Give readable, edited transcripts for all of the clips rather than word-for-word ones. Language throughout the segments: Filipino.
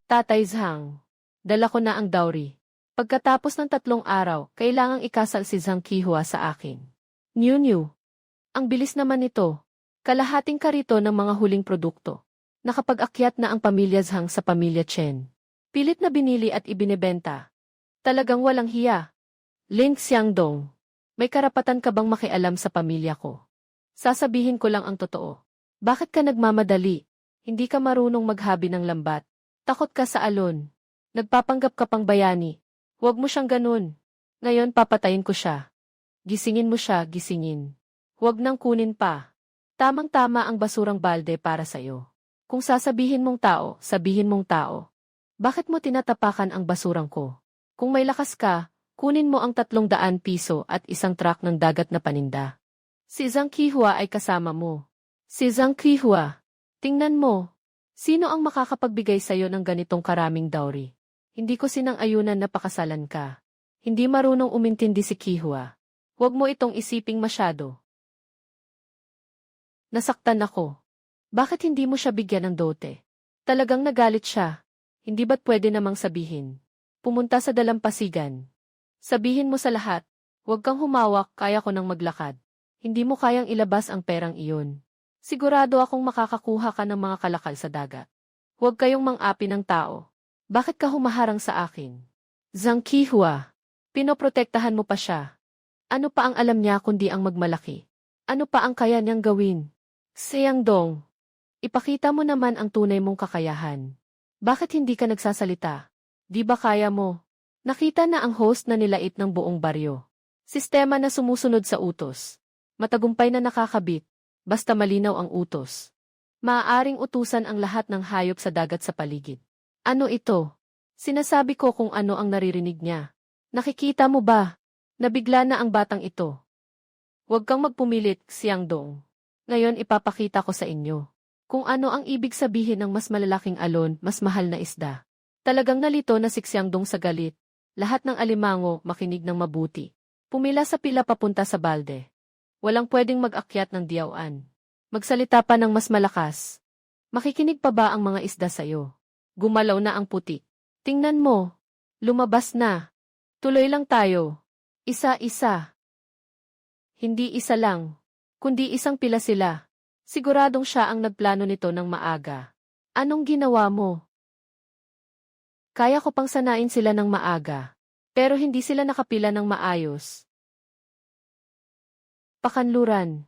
Tatay Zhang, dala ko na ang dowry. Pagkatapos ng 3 araw, kailangang ikasal si Zhang Qihua sa akin. New. Ang bilis naman nito. Kalahating karito ng mga huling produkto. Nakapag-akyat na ang pamilya Zhang sa pamilya Chen. Pilit na binili at ibinebenta. Talagang walang hiya. Lin Xiangdong, may karapatan ka bang makialam sa pamilya ko? Sasabihin ko lang ang totoo. Bakit ka nagmamadali? Hindi ka marunong maghabi ng lambat. Takot ka sa alon. Nagpapanggap ka pang bayani. Huwag mo siyang ganun. Ngayon papatayin ko siya. Gisingin mo siya, gisingin. Huwag nang kunin pa. Tamang-tama ang basurang balde para sa'yo. Kung sasabihin mong tao, sabihin mong tao. Bakit mo tinatapakan ang basurang ko? Kung may lakas ka, kunin mo ang 300 piso at isang truck ng dagat na paninda. Si Zhang Qihua ay kasama mo. Si Zhang Qihua. Tingnan mo. Sino ang makakapagbigay sa'yo ng ganitong karaming dowry? Hindi ko sinang-ayunan na pakasalan ka. Hindi marunong umintindi si Qihua. Huwag mo itong isiping masyado. Nasaktan ako. Bakit hindi mo siya bigyan ng dote? Talagang nagalit siya. Hindi ba't pwede namang sabihin? Pumunta sa dalampasigan. Sabihin mo sa lahat, huwag kang humawak, kaya ko nang maglakad. Hindi mo kayang ilabas ang perang iyon. Sigurado akong makakakuha ka ng mga kalakal sa dagat. Huwag kayong mang-api ng tao. Bakit ka humaharang sa akin? Zhang Qihua, pinoprotektahan mo pa siya. Ano pa ang alam niya kundi ang magmalaki? Ano pa ang kaya niyang gawin? Xiangdong, ipakita mo naman ang tunay mong kakayahan. Bakit hindi ka nagsasalita? Di ba kaya mo? Nakita na ang host na nilait ng buong baryo. Sistema na sumusunod sa utos. Matagumpay na nakakabit, basta malinaw ang utos. Maaaring utusan ang lahat ng hayop sa dagat sa paligid. Ano ito? Sinasabi ko kung ano ang naririnig niya. Nakikita mo ba? Nabigla na ang batang ito. Huwag kang magpumilit, Xiangdong. Ngayon ipapakita ko sa inyo. Kung ano ang ibig sabihin ng mas malalaking alon, mas mahal na isda. Talagang nalito na si Xiangdong sa galit. Lahat ng alimango makinig ng mabuti. Pumila sa pila papunta sa balde. Walang pwedeng mag-akyat ng diyawan. Magsalita pa ng mas malakas. Makikinig pa ba ang mga isda sa'yo? Gumalaw na ang putik. Tingnan mo. Lumabas na. Tuloy lang tayo. Isa-isa. Hindi isa lang. Kundi isang pila sila. Siguradong siya ang nagplano nito ng maaga. Anong ginawa mo? Kaya ko pang sanain sila ng maaga. Pero hindi sila nakapila ng maayos. Pakanluran.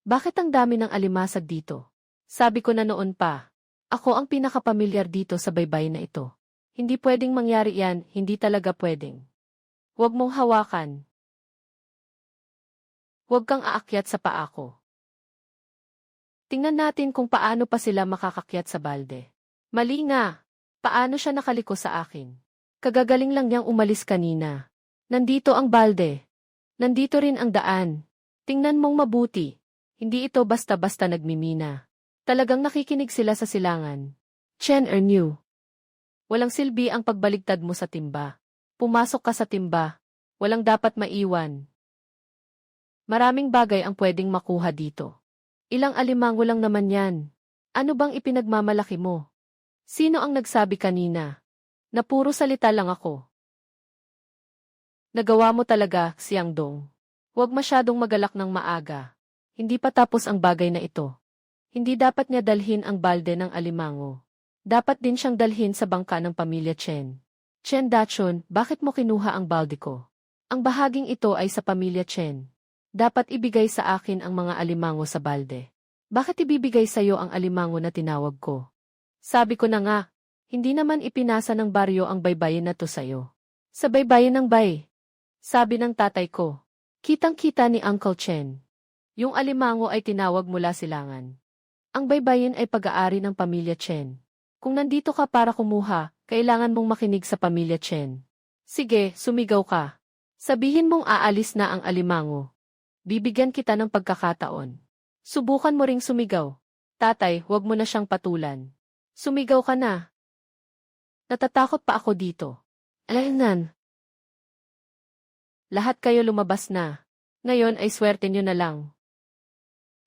Bakit ang dami ng alimasag dito? Sabi ko na noon pa. Ako ang pinakapamilyar dito sa baybayin na ito. Hindi pwedeng mangyari yan, hindi talaga pwedeng. Huwag mong hawakan. Huwag kang aakyat sa paa ko. Tingnan natin kung paano pa sila makakakyat sa balde. Mali nga. Paano siya nakaliko sa akin? Kagagaling lang niyang umalis kanina. Nandito ang balde. Nandito rin ang daan. Tingnan mong mabuti. Hindi ito basta-basta nagmimina. Talagang nakikinig sila sa silangan. Chen Ernew. Walang silbi ang pagbaligtad mo sa timba. Pumasok ka sa timba. Walang dapat maiwan. Maraming bagay ang pwedeng makuha dito. Ilang alimango lang naman yan. Ano bang ipinagmamalaki mo? Sino ang nagsabi kanina? Na puro salita lang ako. Nagawa mo talaga, Xiangdong. Huwag masyadong magalak ng maaga. Hindi pa tapos ang bagay na ito. Hindi dapat niya dalhin ang balde ng alimango. Dapat din siyang dalhin sa bangka ng pamilya Chen. Chen Dachon, bakit mo kinuha ang balde ko? Ang bahaging ito ay sa pamilya Chen. Dapat ibigay sa akin ang mga alimango sa balde. Bakit ibibigay sa iyo ang alimango na tinawag ko? Sabi ko na nga, hindi naman ipinasa ng baryo ang baybayin na to sa'yo. Sa baybayin ng bay. Sabi ng tatay ko. Kitang-kita ni Uncle Chen. Yung alimango ay tinawag mula silangan. Ang baybayin ay pag-aari ng pamilya Chen. Kung nandito ka para kumuha, kailangan mong makinig sa pamilya Chen. Sige, sumigaw ka. Sabihin mong aalis na ang alimango. Bibigyan kita ng pagkakataon. Subukan mo ring sumigaw. Tatay, huwag mo na siyang patulan. Sumigaw ka na. Natatakot pa ako dito. Alaynan. Lahat kayo lumabas na. Ngayon ay swerte nyo na lang.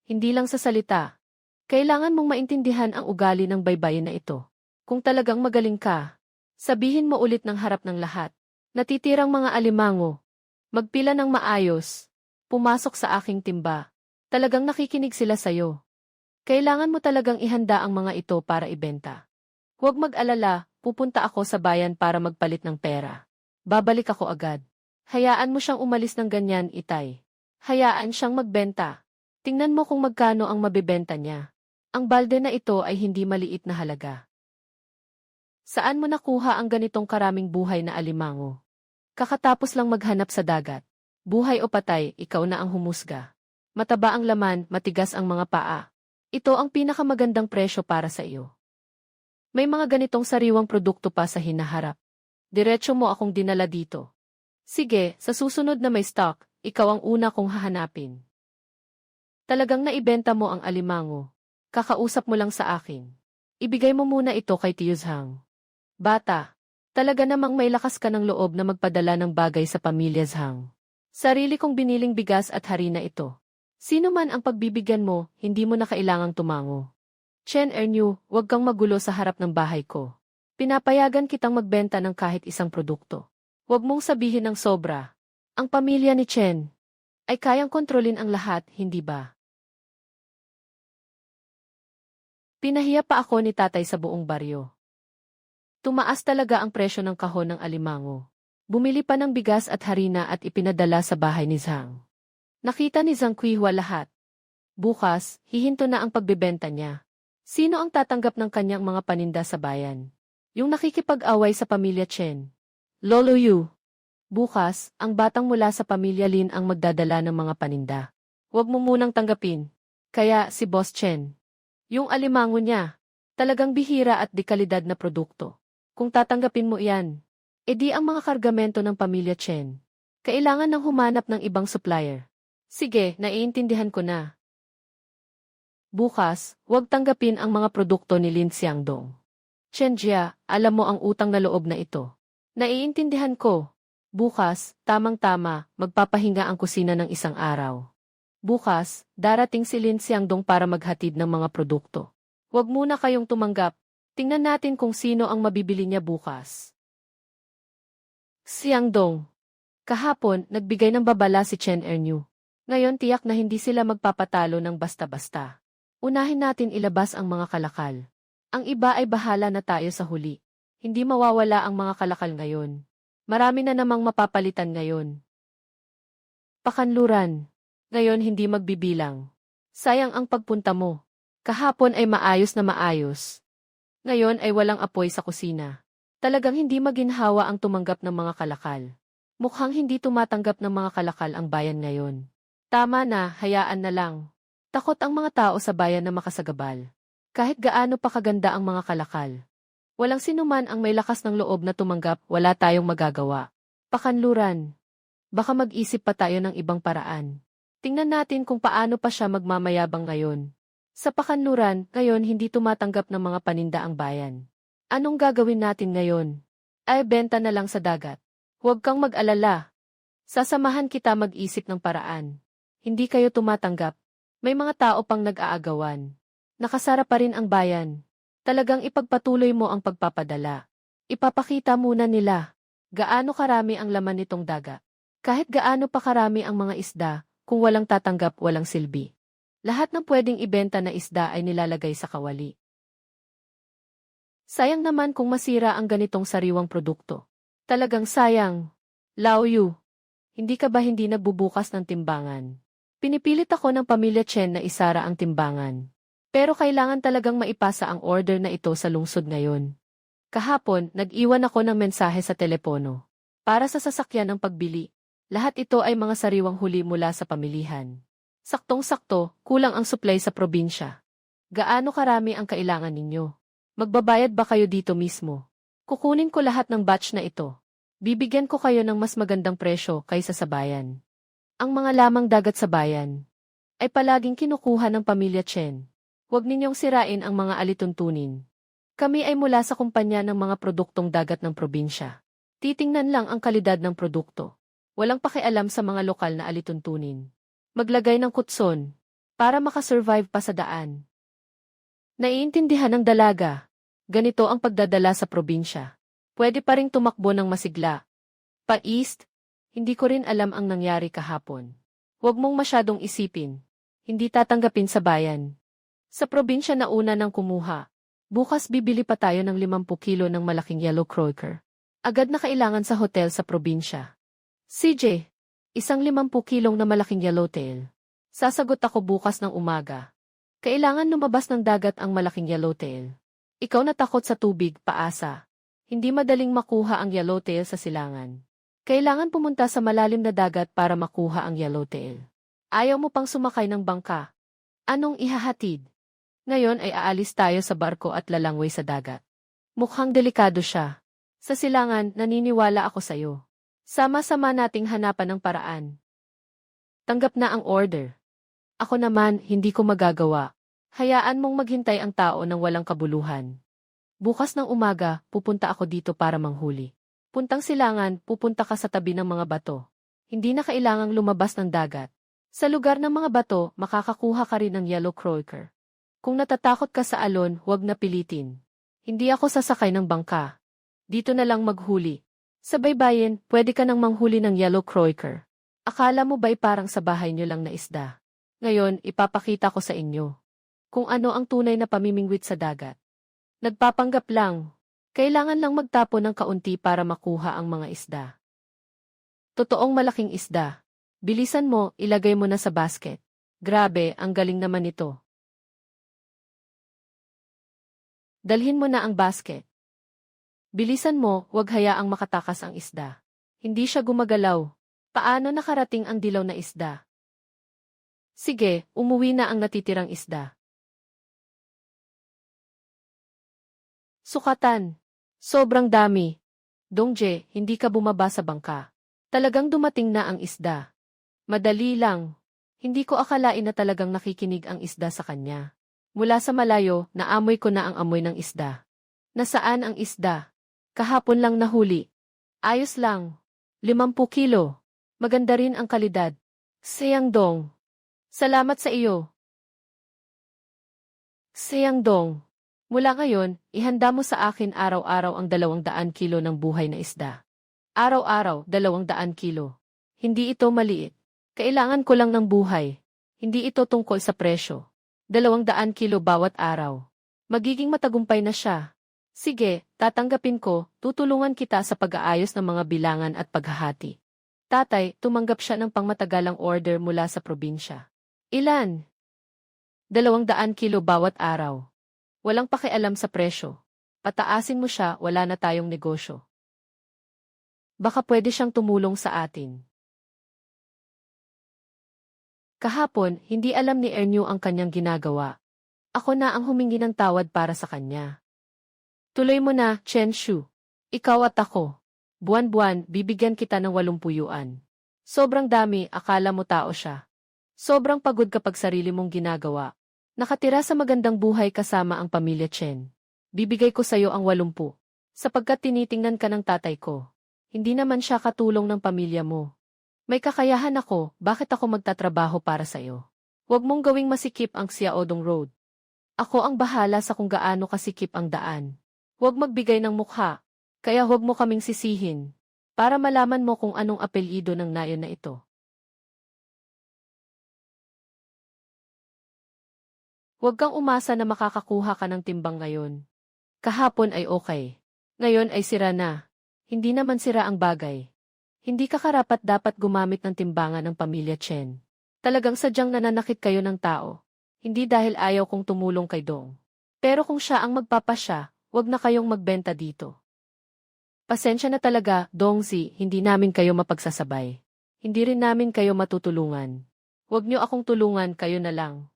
Hindi lang sa salita. Kailangan mong maintindihan ang ugali ng baybayin na ito. Kung talagang magaling ka, sabihin mo ulit ng harap ng lahat. Natitirang mga alimango. Magpila ng maayos. Pumasok sa aking timba. Talagang nakikinig sila sa'yo. Kailangan mo talagang ihanda ang mga ito para ibenta. Huwag mag-alala, pupunta ako sa bayan para magpalit ng pera. Babalik ako agad. Hayaan mo siyang umalis ng ganyan, Itay. Hayaan siyang magbenta. Tingnan mo kung magkano ang mabibenta niya. Ang balde na ito ay hindi maliit na halaga. Saan mo nakuha ang ganitong karaming buhay na alimango? Kakatapos lang maghanap sa dagat. Buhay o patay, ikaw na ang humusga. Mataba ang laman, matigas ang mga paa. Ito ang pinakamagandang presyo para sa iyo. May mga ganitong sariwang produkto pa sa hinaharap. Diretso mo akong dinala dito. Sige, sa susunod na may stock, ikaw ang una kong hahanapin. Talagang naibenta mo ang alimango. Kakausap mo lang sa akin. Ibigay mo muna ito kay Tiyuzhang. Bata, talaga namang may lakas ka ng loob na magpadala ng bagay sa pamilya Zhang. Sarili kong biniling bigas at harina ito. Sino man ang pagbibigyan mo, hindi mo na kailangang tumango. Chen Erniu, huwag kang magulo sa harap ng bahay ko. Pinapayagan kitang magbenta ng kahit isang produkto. Huwag mong sabihin ng sobra. Ang pamilya ni Chen ay kayang kontrolin ang lahat, hindi ba? Pinahiya pa ako ni tatay sa buong baryo. Tumaas talaga ang presyo ng kahon ng alimango. Bumili pa ng bigas at harina at ipinadala sa bahay ni Zhang. Nakita ni Zhang Kuihua lahat. Bukas, hihinto na ang pagbebenta niya. Sino ang tatanggap ng kanyang mga paninda sa bayan? Yung nakikipag-away sa pamilya Chen. Lolo Yu. Bukas, ang batang mula sa pamilya Lin ang magdadala ng mga paninda. Huwag mo munang tanggapin. Kaya si Boss Chen. Yung alimango niya. Talagang bihira at dekalidad na produkto. Kung tatanggapin mo iyan, edi ang mga kargamento ng pamilya Chen. Kailangan nang humanap ng ibang supplier. Sige, naiintindihan ko na. Bukas, huwag tanggapin ang mga produkto ni Lin Xiangdong. Chen Jia, alam mo ang utang na loob na ito. Naiintindihan ko. Bukas, tamang-tama, magpapahinga ang kusina ng isang araw. Bukas, darating si Lin Xiangdong para maghatid ng mga produkto. Huwag muna kayong tumanggap. Tingnan natin kung sino ang mabibili niya bukas. Xiangdong. Kahapon, nagbigay ng babala si Chen Erniu. Ngayon tiyak na hindi sila magpapatalo ng basta-basta. Unahin natin ilabas ang mga kalakal. Ang iba ay bahala na tayo sa huli. Hindi mawawala ang mga kalakal ngayon. Marami na namang mapapalitan ngayon. Pakanluran. Ngayon hindi magbibilang. Sayang ang pagpunta mo. Kahapon ay maayos na maayos. Ngayon ay walang apoy sa kusina. Talagang hindi maginhawa ang tumanggap ng mga kalakal. Mukhang hindi tumatanggap ng mga kalakal ang bayan ngayon. Tama na, hayaan na lang. Takot ang mga tao sa bayan na makasagabal. Kahit gaano pa kaganda ang mga kalakal. Walang sinuman ang may lakas ng loob na tumanggap, wala tayong magagawa. Pakanluran. Baka mag-isip pa tayo ng ibang paraan. Tingnan natin kung paano pa siya magmamayabang ngayon. Sa pakanluran, ngayon hindi tumatanggap ng mga paninda ang bayan. Anong gagawin natin ngayon? Ay benta na lang sa dagat. Huwag kang mag-alala. Sasamahan kita mag-isip ng paraan. Hindi kayo tumatanggap. May mga tao pang nag-aagawan. Nakasara pa rin ang bayan. Talagang ipagpatuloy mo ang pagpapadala. Ipapakita muna nila gaano karami ang laman nitong dagat. Kahit gaano pa karami ang mga isda, kung walang tatanggap walang silbi. Lahat ng pwedeng ibenta na isda ay nilalagay sa kawali. Sayang naman kung masira ang ganitong sariwang produkto. Talagang sayang. Lao Yu, hindi ka ba hindi nagbubukas ng timbangan? Pinipilit ako ng pamilya Chen na isara ang timbangan. Pero kailangan talagang maipasa ang order na ito sa lungsod ngayon. Kahapon, nag-iwan ako ng mensahe sa telepono. Para sa sasakyan ng pagbili. Lahat ito ay mga sariwang huli mula sa pamilihan. Saktong-sakto, kulang ang supply sa probinsya. Gaano karami ang kailangan ninyo? Magbabayad ba kayo dito mismo? Kukunin ko lahat ng batch na ito. Bibigyan ko kayo ng mas magandang presyo kaysa sa bayan. Ang mga lamang dagat sa bayan ay palaging kinukuha ng pamilya Chen. Huwag ninyong sirain ang mga alituntunin. Kami ay mula sa kumpanya ng mga produktong dagat ng probinsya. Titingnan lang ang kalidad ng produkto. Walang pakialam sa mga lokal na alituntunin. Maglagay ng kutson para makasurvive pa sa daan. Naiintindihan ng dalaga. Ganito ang pagdadala sa probinsya. Pwede pa ring tumakbo ng masigla. Pa-east, hindi ko rin alam ang nangyari kahapon. Huwag mong masyadong isipin. Hindi tatanggapin sa bayan. Sa probinsya na una nang kumuha. Bukas bibili pa tayo ng 50 kilo ng malaking yellow croaker. Agad na kailangan sa hotel sa probinsya. CJ, isang 50 kilong na malaking yellowtail. Sasagot ako bukas ng umaga. Kailangan lumabas ng dagat ang malaking yellowtail. Ikaw na takot sa tubig, paasa. Hindi madaling makuha ang yellowtail sa silangan. Kailangan pumunta sa malalim na dagat para makuha ang yellowtail. Ayaw mo pang sumakay ng bangka. Anong ihahatid? Ngayon ay aalis tayo sa barko at lalangway sa dagat. Mukhang delikado siya. Sa silangan, naniniwala ako sa'yo. Sama-sama nating hanapan ng paraan. Tanggap na ang order. Ako naman, hindi ko magagawa. Hayaan mong maghintay ang tao ng walang kabuluhan. Bukas ng umaga, pupunta ako dito para manghuli. Puntang silangan, pupunta ka sa tabi ng mga bato. Hindi na kailangang lumabas ng dagat. Sa lugar ng mga bato, makakakuha ka rin ng yellow croaker. Kung natatakot ka sa alon, huwag na pilitin. Hindi ako sasakay ng bangka. Dito na lang maghuli. Sa baybayin, pwede ka nang manghuli ng yellow croaker. Akala mo ba'y parang sa bahay nyo lang na isda? Ngayon, ipapakita ko sa inyo kung ano ang tunay na pamimingwit sa dagat. Nagpapanggap lang. Kailangan lang magtapo ng kaunti para makuha ang mga isda. Totoong malaking isda. Bilisan mo, ilagay mo na sa basket. Grabe, ang galing naman ito. Dalhin mo na ang basket. Bilisan mo, huwag hayaang makatakas ang isda. Hindi siya gumagalaw. Paano nakarating ang dilaw na isda? Sige, umuwi na ang natitirang isda. Sukatan. Sobrang dami. Dongje, hindi ka bumaba sa bangka. Talagang dumating na ang isda. Madali lang. Hindi ko akalain na talagang nakikinig ang isda sa kanya. Mula sa malayo, naamoy ko na ang amoy ng isda. Nasaan ang isda? Kahapon lang nahuli. Ayos lang. 50 kilo. Maganda rin ang kalidad. Seyang Dong. Salamat sa iyo. Seyang Dong. Mula ngayon, ihanda mo sa akin araw-araw ang 200 kilo ng buhay na isda. Araw-araw, 200 kilo. Hindi ito maliit. Kailangan ko lang ng buhay. Hindi ito tungkol sa presyo. 200 kilo bawat araw. Magiging matagumpay na siya. Sige, tatanggapin ko, tutulungan kita sa pag-aayos ng mga bilangan at paghahati. Tatay, tumanggap siya ng pangmatagalang order mula sa probinsya. Ilan? 200 kilo bawat araw. Walang pakialam sa presyo. Pataasin mo siya, wala na tayong negosyo. Baka pwede siyang tumulong sa atin. Kahapon, hindi alam ni Ernyo ang kanyang ginagawa. Ako na ang humingi ng tawad para sa kanya. Tuloy mo na, Chen Shu. Ikaw at ako. Buwan-buwan, bibigyan kita ng 80 yuan. Sobrang dami, akala mo tao siya. Sobrang pagod kapag sarili mong ginagawa. Nakatira sa magandang buhay kasama ang pamilya Chen. Bibigay ko sa'yo ang 80. Sapagkat tinitingnan ka ng tatay ko. Hindi naman siya katulong ng pamilya mo. May kakayahan ako, bakit ako magtatrabaho para sa'yo? Huwag mong gawing masikip ang Xiaodong Road. Ako ang bahala sa kung gaano kasikip ang daan. Huwag magbigay ng mukha, kaya huwag mo kaming sisihin. Para malaman mo kung anong apelyido ng nayon na ito. Huwag kang umasa na makakakuha ka ng timbang ngayon. Kahapon ay okay. Ngayon ay sira na. Hindi naman sira ang bagay. Hindi ka karapat-dapat gumamit ng timbangan ng pamilya Chen. Talagang sadyang nananakit kayo ng tao. Hindi dahil ayaw kong tumulong kay Dong. Pero kung siya ang magpapasya, huwag na kayong magbenta dito. Pasensya na talaga, Dongzi, hindi namin kayo mapagsasabay. Hindi rin namin kayo matutulungan. Huwag niyo akong tulungan, kayo na lang.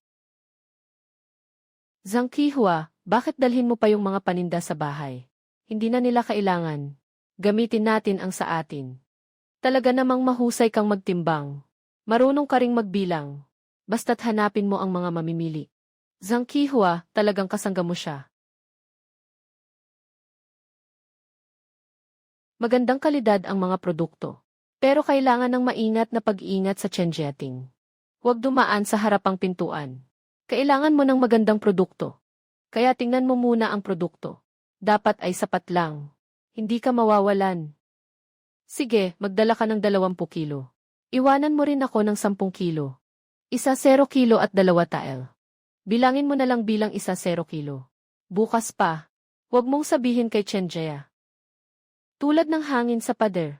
Zhang Qihua, bakit dalhin mo pa yung mga paninda sa bahay? Hindi na nila kailangan. Gamitin natin ang sa atin. Talaga namang mahusay kang magtimbang. Marunong ka ring magbilang. Basta't hanapin mo ang mga mamimili. Zhang Qihua, talagang kasangga mo siya. Magandang kalidad ang mga produkto. Pero kailangan ng maingat na pag-iingat sa Chenjiating. Huwag dumaan sa harapang pintuan. Kailangan mo ng magandang produkto. Kaya tingnan mo muna ang produkto. Dapat ay sapat lang. Hindi ka mawawalan. Sige, magdala ka ng 20 kilo. Iwanan mo rin ako ng 10 kilo. Isa 0 kilo at 2 tile. Bilangin mo na lang bilang isa 0 kilo. Bukas pa. Huwag mong sabihin kay Chenjaya. Tulad ng hangin sa pader.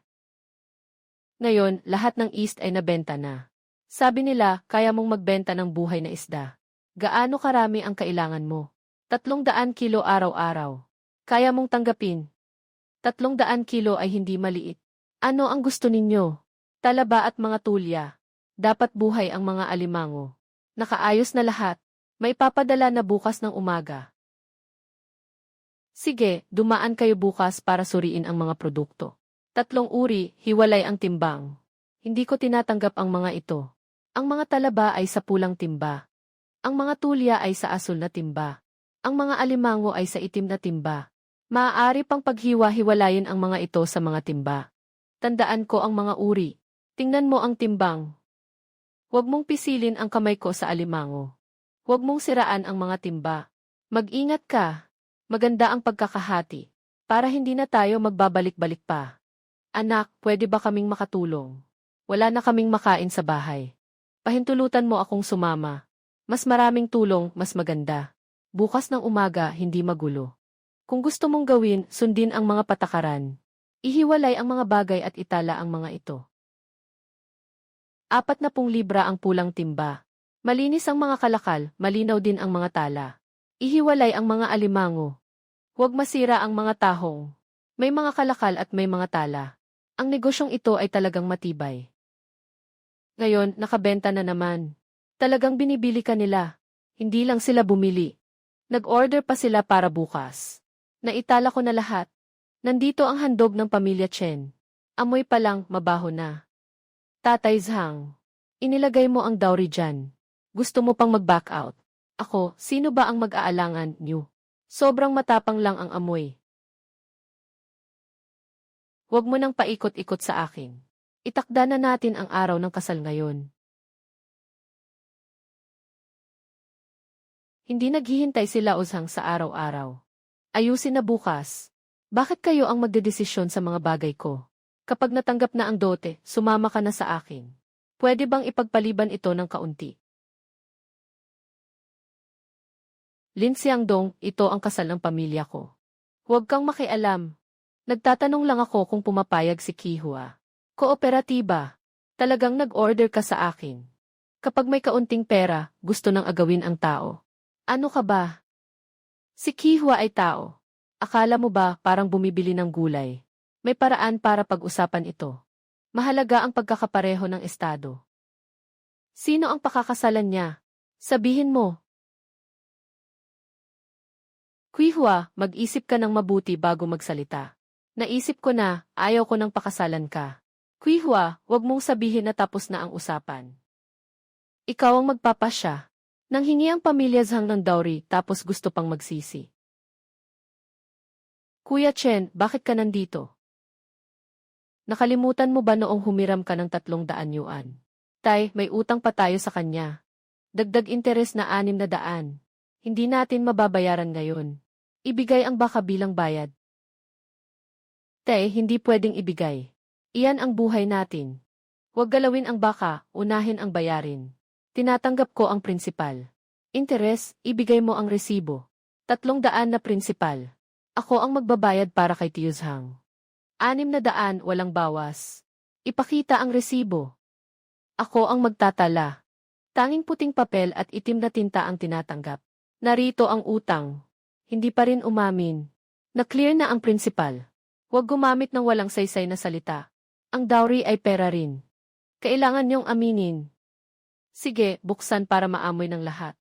Ngayon, lahat ng East ay nabenta na. Sabi nila, kaya mong magbenta ng buhay na isda. Gaano karami ang kailangan mo? 300 kilo araw-araw. Kaya mong tanggapin. 300 kilo ay hindi maliit. Ano ang gusto ninyo? Talaba at mga tulya. Dapat buhay ang mga alimango. Nakaayos na lahat. May papadala na bukas ng umaga. Sige, dumaan kayo bukas para suriin ang mga produkto. 3 uri, hiwalay ang timbang. Hindi ko tinatanggap ang mga ito. Ang mga talaba ay sa pulang timba. Ang mga tulya ay sa asul na timba. Ang mga alimango ay sa itim na timba. Maaari pang paghiwa-hiwalayin ang mga ito sa mga timba. Tandaan ko ang mga uri. Tingnan mo ang timbang. Huwag mong pisilin ang kamay ko sa alimango. Huwag mong siraan ang mga timba. Mag-ingat ka. Maganda ang pagkakahati. Para hindi na tayo magbabalik-balik pa. Anak, pwede ba kaming makatulong? Wala na kaming makain sa bahay. Pahintulutan mo akong sumama. Mas maraming tulong, mas maganda. Bukas ng umaga, hindi magulo. Kung gusto mong gawin, sundin ang mga patakaran. Ihiwalay ang mga bagay at itala ang mga ito. 40 libra ang pulang timba. Malinis ang mga kalakal, malinaw din ang mga tala. Ihiwalay ang mga alimango. Huwag masira ang mga tahong. May mga kalakal at may mga tala. Ang negosyong ito ay talagang matibay. Ngayon, nakabenta na naman. Talagang binibili ka nila. Hindi lang sila bumili. Nag-order pa sila para bukas. Naitala ko na lahat. Nandito ang handog ng pamilya Chen. Amoy pa lang, mabaho na. Tatay Zhang, inilagay mo ang dowry dyan. Gusto mo pang mag-back out. Ako, sino ba ang mag-aalangan niyo? Sobrang matapang lang ang amoy. Huwag mo nang paikot-ikot sa akin. Itakda na natin ang araw ng kasal ngayon. Hindi naghihintay sila Uzhang sa araw-araw. Ayusin na bukas. Bakit kayo ang magdedesisyon sa mga bagay ko? Kapag natanggap na ang dote, sumama ka na sa akin. Pwede bang ipagpaliban ito ng kaunti? Lin Xiangdong, ito ang kasal ng pamilya ko. Huwag kang makialam. Nagtatanong lang ako kung pumapayag si Kihua. Kooperatiba. Talagang nag-order ka sa akin. Kapag may kaunting pera, gusto nang agawin ang tao. Ano ka ba? Si Kihua ay tao. Akala mo ba parang bumibili ng gulay? May paraan para pag-usapan ito. Mahalaga ang pagkakapareho ng estado. Sino ang pakakasalan niya? Sabihin mo. Kihua, mag-isip ka ng mabuti bago magsalita. Naisip ko na, ayaw ko ng pakasalan ka. Kihua, wag mong sabihin na tapos na ang usapan. Ikaw ang magpapasya. Nanghingi ang pamilya Zhang ng dowry tapos gusto pang magsisi. Kuya Chen, bakit ka nandito? Nakalimutan mo ba noong humiram ka ng 300 yuan? Tay, may utang pa tayo sa kanya. Dagdag interes na 600. Hindi natin mababayaran ngayon. Ibigay ang baka bilang bayad. Tay, hindi pwedeng ibigay. Iyan ang buhay natin. Huwag galawin ang baka, unahin ang bayarin. Tinatanggap ko ang prinsipal. Interes, ibigay mo ang resibo. 300 na prinsipal. Ako ang magbabayad para kay Tiyuzhang. 600, walang bawas. Ipakita ang resibo. Ako ang magtatala. Tanging puting papel at itim na tinta ang tinatanggap. Narito ang utang. Hindi pa rin umamin. Na-clear na ang prinsipal. Huwag gumamit ng walang saysay na salita. Ang dowry ay pera rin. Kailangan niyong aminin. Sige, buksan para maamoy ng lahat.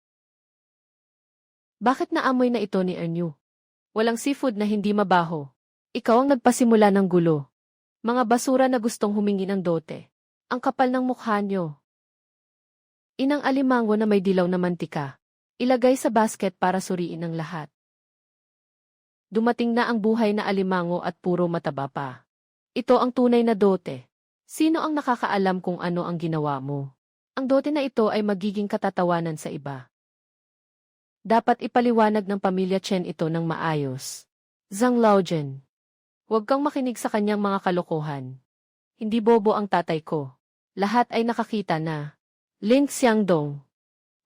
Bakit naamoy na ito ni Ernyu? Walang seafood na hindi mabaho. Ikaw ang nagpasimula ng gulo. Mga basura na gustong humingi ng dote. Ang kapal ng mukha niyo. Inang alimango na may dilaw na mantika. Ilagay sa basket para suriin ang lahat. Dumating na ang buhay na alimango at puro mataba pa. Ito ang tunay na dote. Sino ang nakakaalam kung ano ang ginawa mo? Ang dote na ito ay magiging katatawanan sa iba. Dapat ipaliwanag ng pamilya Chen ito ng maayos. Zhang Laojian. Huwag kang makinig sa kanyang mga kalokohan. Hindi bobo ang tatay ko. Lahat ay nakakita na. Lin Xiangdong.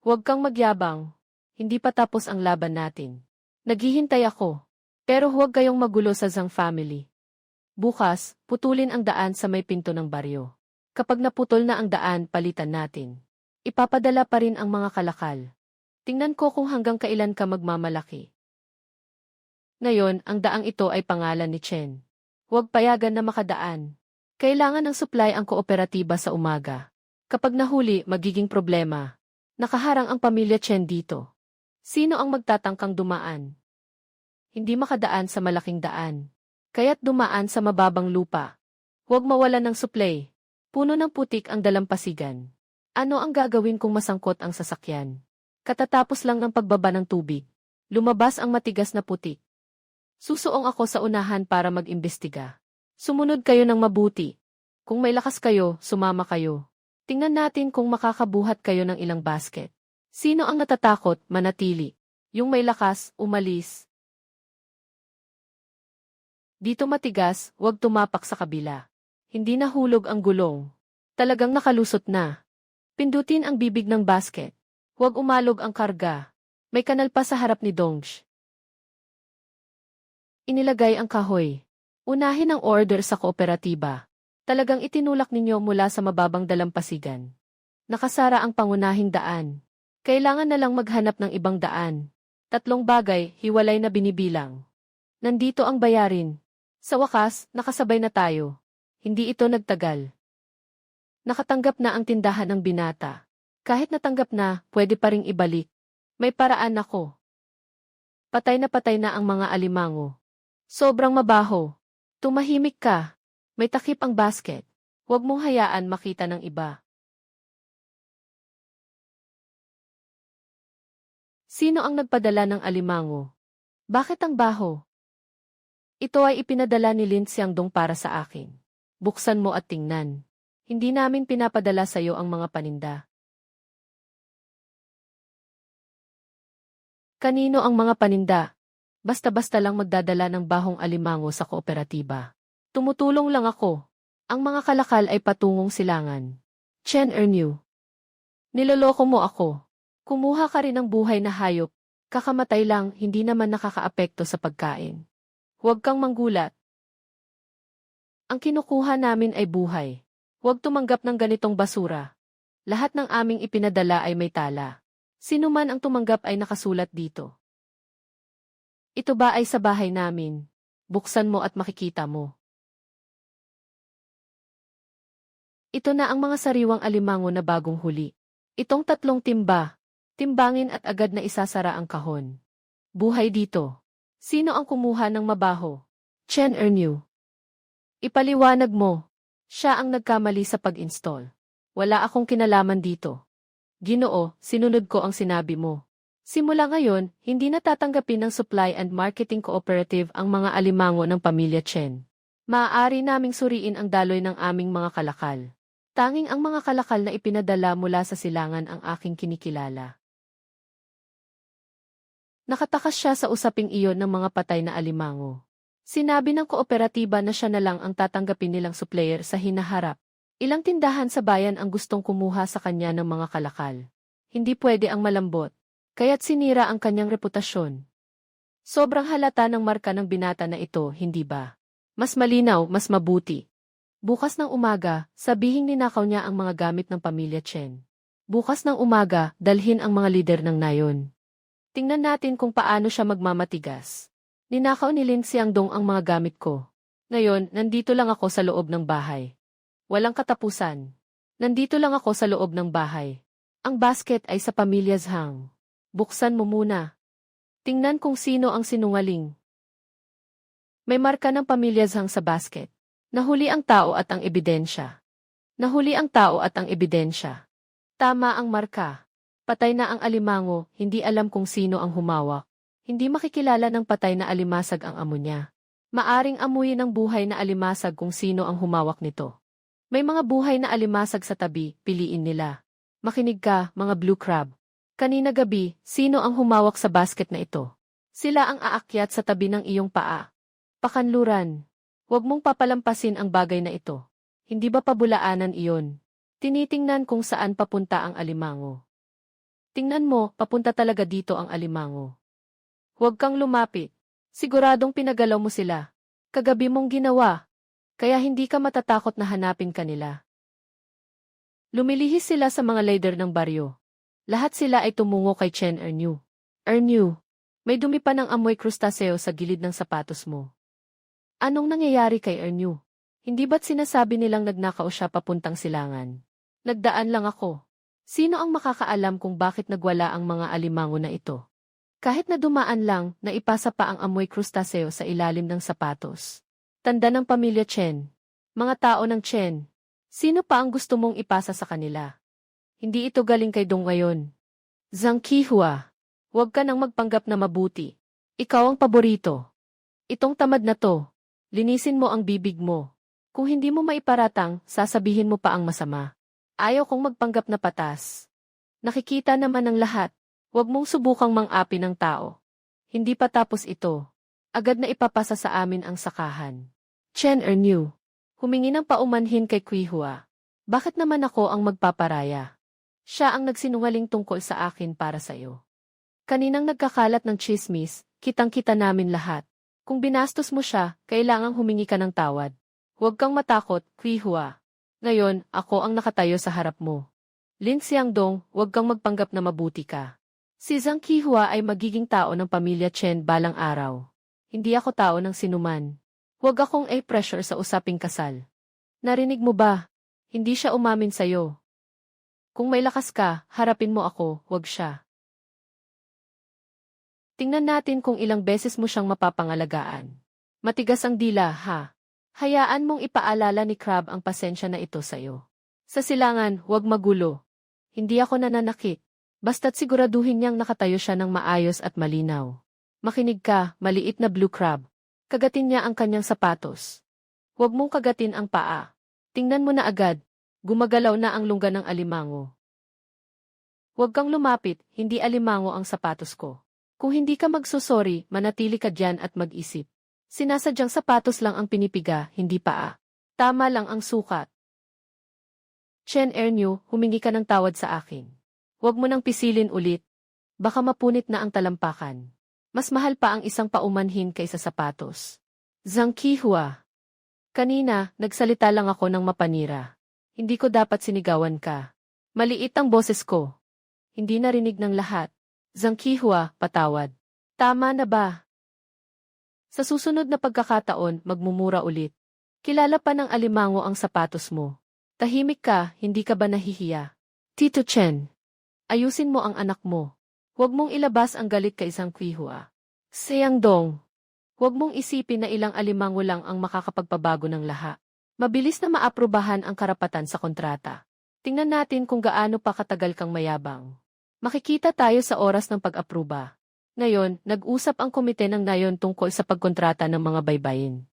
Huwag kang magyabang. Hindi pa tapos ang laban natin. Naghihintay ako. Pero huwag kayong magulo sa Zhang family. Bukas, putulin ang daan sa may pinto ng baryo. Kapag naputol na ang daan, palitan natin. Ipapadala pa rin ang mga kalakal. Tingnan ko kung hanggang kailan ka magmamalaki. Ngayon, ang daang ito ay pangalan ni Chen. Huwag payagan na makadaan. Kailangan ng supply ang kooperatiba sa umaga. Kapag nahuli, magiging problema. Nakaharang ang pamilya Chen dito. Sino ang magtatangkang dumaan? Hindi makadaan sa malaking daan. Kaya't dumaan sa mababang lupa. Huwag mawalan ng supply. Puno ng putik ang dalampasigan. Ano ang gagawin kung masangkot ang sasakyan? Katatapos lang ng pagbaba ng tubig. Lumabas ang matigas na putik. Susuong ako sa unahan para mag-imbestiga. Sumunod kayo ng mabuti. Kung may lakas kayo, sumama kayo. Tingnan natin kung makakabuhat kayo ng ilang basket. Sino ang natatakot, manatili. Yung may lakas, umalis. Dito matigas, huwag tumapak sa kabila. Hindi nahulog ang gulong. Talagang nakalusot na. Pindutin ang bibig ng basket. Huwag umalog ang karga. May kanal pa sa harap ni Dongsh. Inilagay ang kahoy. Unahin ang order sa kooperatiba. Talagang itinulak ninyo mula sa mababang dalampasigan. Nakasara ang pangunahing daan. Kailangan na lang maghanap ng ibang daan. 3 bagay, hiwalay na binibilang. Nandito ang bayarin. Sa wakas, nakasabay na tayo. Hindi ito nagtagal. Nakatanggap na ang tindahan ng binata. Kahit natanggap na, pwede pa ring ibalik. May paraan ako. Patay na ang mga alimango. Sobrang mabaho. Tumahimik ka. May takip ang basket. Huwag mong hayaan makita ng iba. Sino ang nagpadala ng alimango? Bakit ang baho? Ito ay ipinadala ni Lin Xiangdong para sa akin. Buksan mo at tingnan. Hindi namin pinapadala sa iyo ang mga paninda. Kanino ang mga paninda? Basta-basta lang magdadala ng bahong alimango sa kooperatiba. Tumutulong lang ako. Ang mga kalakal ay patungong silangan. Chen Ernew. Niloloko mo ako. Kumuha ka rin ng buhay na hayop. Kakamatay lang, hindi naman nakakaapekto sa pagkain. Huwag kang manggulat. Ang kinukuha namin ay buhay. Huwag tumanggap ng ganitong basura. Lahat ng aming ipinadala ay may tala. Sino man ang tumanggap ay nakasulat dito. Ito ba ay sa bahay namin? Buksan mo at makikita mo. Ito na ang mga sariwang alimango na bagong huli. Itong 3 timba. Timbangin at agad na isasara ang kahon. Buhay dito. Sino ang kumuha ng mabaho? Chen Ernew. Ipaliwanag mo. Siya ang nagkamali sa pag-install. Wala akong kinalaman dito. Ginoo, sinunod ko ang sinabi mo. Simula ngayon, hindi na tatanggapin ng Supply and Marketing Cooperative ang mga alimango ng pamilya Chen. Maaari naming suriin ang daloy ng aming mga kalakal. Tanging ang mga kalakal na ipinadala mula sa silangan ang aking kinikilala. Nakatakas siya sa usaping iyon ng mga patay na alimango. Sinabi ng kooperatiba na siya na lang ang tatanggapin nilang supplier sa hinaharap. Ilang tindahan sa bayan ang gustong kumuha sa kanya ng mga kalakal. Hindi pwede ang malambot. Kaya't sinira ang kanyang reputasyon. Sobrang halata ng marka ng binata na ito, hindi ba? Mas malinaw, mas mabuti. Bukas ng umaga, sabihing ninakaw niya ang mga gamit ng pamilya Chen. Bukas ng umaga, dalhin ang mga lider ng nayon. Tingnan natin kung paano siya magmamatigas. Ninakaw ni Lin Xiangdong ang mga gamit ko. Ngayon, nandito lang ako sa loob ng bahay. Walang katapusan. Nandito lang ako sa loob ng bahay. Ang basket ay sa pamilya Zhang. Buksan mo muna. Tingnan kung sino ang sinungaling. May marka ng pamilya Zhang sa basket. Nahuli ang tao at ang ebidensya. Nahuli ang tao at ang ebidensya. Tama ang marka. Patay na ang alimango, hindi alam kung sino ang humawak. Hindi makikilala ng patay na alimasag ang amo niya. Maaring amuyin ng buhay na alimasag kung sino ang humawak nito. May mga buhay na alimasag sa tabi, piliin nila. Makinig ka, mga blue crab. Kanina gabi, sino ang humawak sa basket na ito? Sila ang aakyat sa tabi ng iyong paa. Pakanluran. Huwag mong papalampasin ang bagay na ito. Hindi ba pabulaanan iyon? Tinitingnan kung saan papunta ang alimango. Tingnan mo, papunta talaga dito ang alimango. Huwag kang lumapit. Siguradong pinagalaw mo sila. Kagabi mong ginawa. Kaya hindi ka matatakot na hanapin kanila. Lumilihis sila sa mga leader ng baryo. Lahat sila ay tumungo kay Chen Ernu. Ernu, may dumi pa ng amoy krustaseo sa gilid ng sapatos mo. Anong nangyayari kay Ernu? Hindi ba't sinasabi nilang nagnakaw siya papuntang silangan? Nagdaan lang ako. Sino ang makakaalam kung bakit nagwala ang mga alimango na ito? Kahit na dumaan lang, naipasa pa ang amoy krustaseo sa ilalim ng sapatos. Tanda ng pamilya Chen. Mga tao ng Chen. Sino pa ang gusto mong ipasa sa kanila? Hindi ito galing kay Dong ngayon. Zhang Qihua. Huwag ka nang magpanggap na mabuti. Ikaw ang paborito. Itong tamad na to. Linisin mo ang bibig mo. Kung hindi mo maiparatang, sasabihin mo pa ang masama. Ayaw kong magpanggap na patas. Nakikita naman ng lahat. Huwag mong subukang mang-api ng tao. Hindi pa tapos ito. Agad na ipapasa sa amin ang sakahan. Chen Ernu. Humingi ng paumanhin kay Qihua. Bakit naman ako ang magpaparaya? Siya ang nagsinungaling tungkol sa akin para sa'yo. Kaninang nagkakalat ng chismis, kitang-kita namin lahat. Kung binastos mo siya, kailangang humingi ka ng tawad. Huwag kang matakot, Qihua. Ngayon, ako ang nakatayo sa harap mo. Lin Xiangdong, huwag kang magpanggap na mabuti ka. Si Zhang Qihua ay magiging tao ng pamilya Chen balang araw. Hindi ako tao ng sinuman. Huwag akong pressure sa usaping kasal. Narinig mo ba? Hindi siya umamin sa'yo. Kung may lakas ka, harapin mo ako, huwag siya. Tingnan natin kung ilang beses mo siyang mapapangalagaan. Matigas ang dila, ha? Hayaan mong ipaalala ni Crab ang pasensya na ito sa'yo. Sa silangan, huwag magulo. Hindi ako nananakit. Basta't siguraduhin niyang nakatayo siya ng maayos at malinaw. Makinig ka, maliit na blue crab. Kagatin niya ang kanyang sapatos. Huwag mong kagatin ang paa. Tingnan mo na agad. Gumagalaw na ang lungga ng alimango. Huwag kang lumapit, hindi alimango ang sapatos ko. Kung hindi ka magsusori, manatili ka dyan at mag-isip. Sinasadyang sapatos lang ang pinipiga, hindi paa. Tama lang ang sukat. Chen Ernu, humingi ka ng tawad sa akin. Huwag mo nang pisilin ulit. Baka mapunit na ang talampakan. Mas mahal pa ang isang paumanhin kaysa sapatos. Zhang Qihua. Kanina, nagsalita lang ako ng mapanira. Hindi ko dapat sinigawan ka. Maliit ang boses ko. Hindi narinig ng lahat. Zhang Qihua, patawad. Tama na ba? Sa susunod na pagkakataon, magmumura ulit. Kilala pa ng alimango ang sapatos mo. Tahimik ka, hindi ka ba nahihiya? Tito Chen, ayusin mo ang anak mo. Huwag mong ilabas ang galit kay Zhang Qihua. Xiangdong, huwag mong isipin na ilang alimango lang ang makakapagpabago ng lahat. Mabilis na maaprubahan ang karapatan sa kontrata. Tingnan natin kung gaano pa katagal kang mayabang. Makikita tayo sa oras ng pag-apruba. Ngayon, nag-usap ang komite ng nayon tungkol sa pagkontrata ng mga baybayin.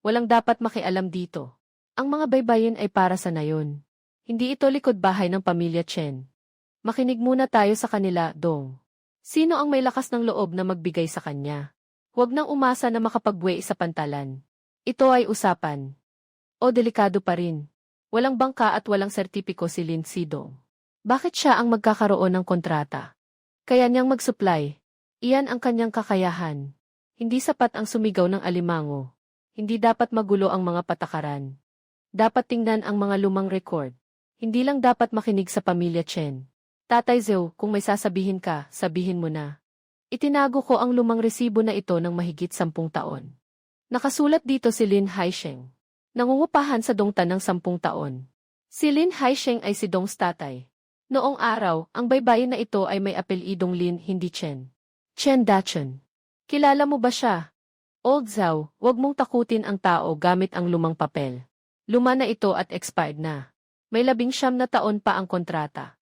Walang dapat makialam dito. Ang mga baybayin ay para sa nayon. Hindi ito likod bahay ng pamilya Chen. Makinig muna tayo sa kanila, Dong. Sino ang may lakas ng loob na magbigay sa kanya? Huwag nang umasa na makapagbuwi sa pantalan. Ito ay usapan. O delikado pa rin. Walang bangka at walang sertipiko si Lin Xidong. Bakit siya ang magkakaroon ng kontrata? Kaya niyang mag-supply. Iyan ang kanyang kakayahan. Hindi sapat ang sumigaw ng alimango. Hindi dapat magulo ang mga patakaran. Dapat tingnan ang mga lumang record. Hindi lang dapat makinig sa pamilya Chen. Tatay Zhou, kung may sasabihin ka, sabihin mo na. Itinago ko ang lumang resibo na ito ng mahigit 10 taon. Nakasulat dito si Lin Haisheng. Nangungupahan sa Dongtan ng 10 taon. Si Lin Haisheng ay si Dong's tatay. Noong araw, ang baybayin na ito ay may apelidong Lin, hindi Chen. Chen Dachun. Kilala mo ba siya? Old Zhao, huwag mong takutin ang tao gamit ang lumang papel. Luma na ito at expired na. May 19 na taon pa ang kontrata.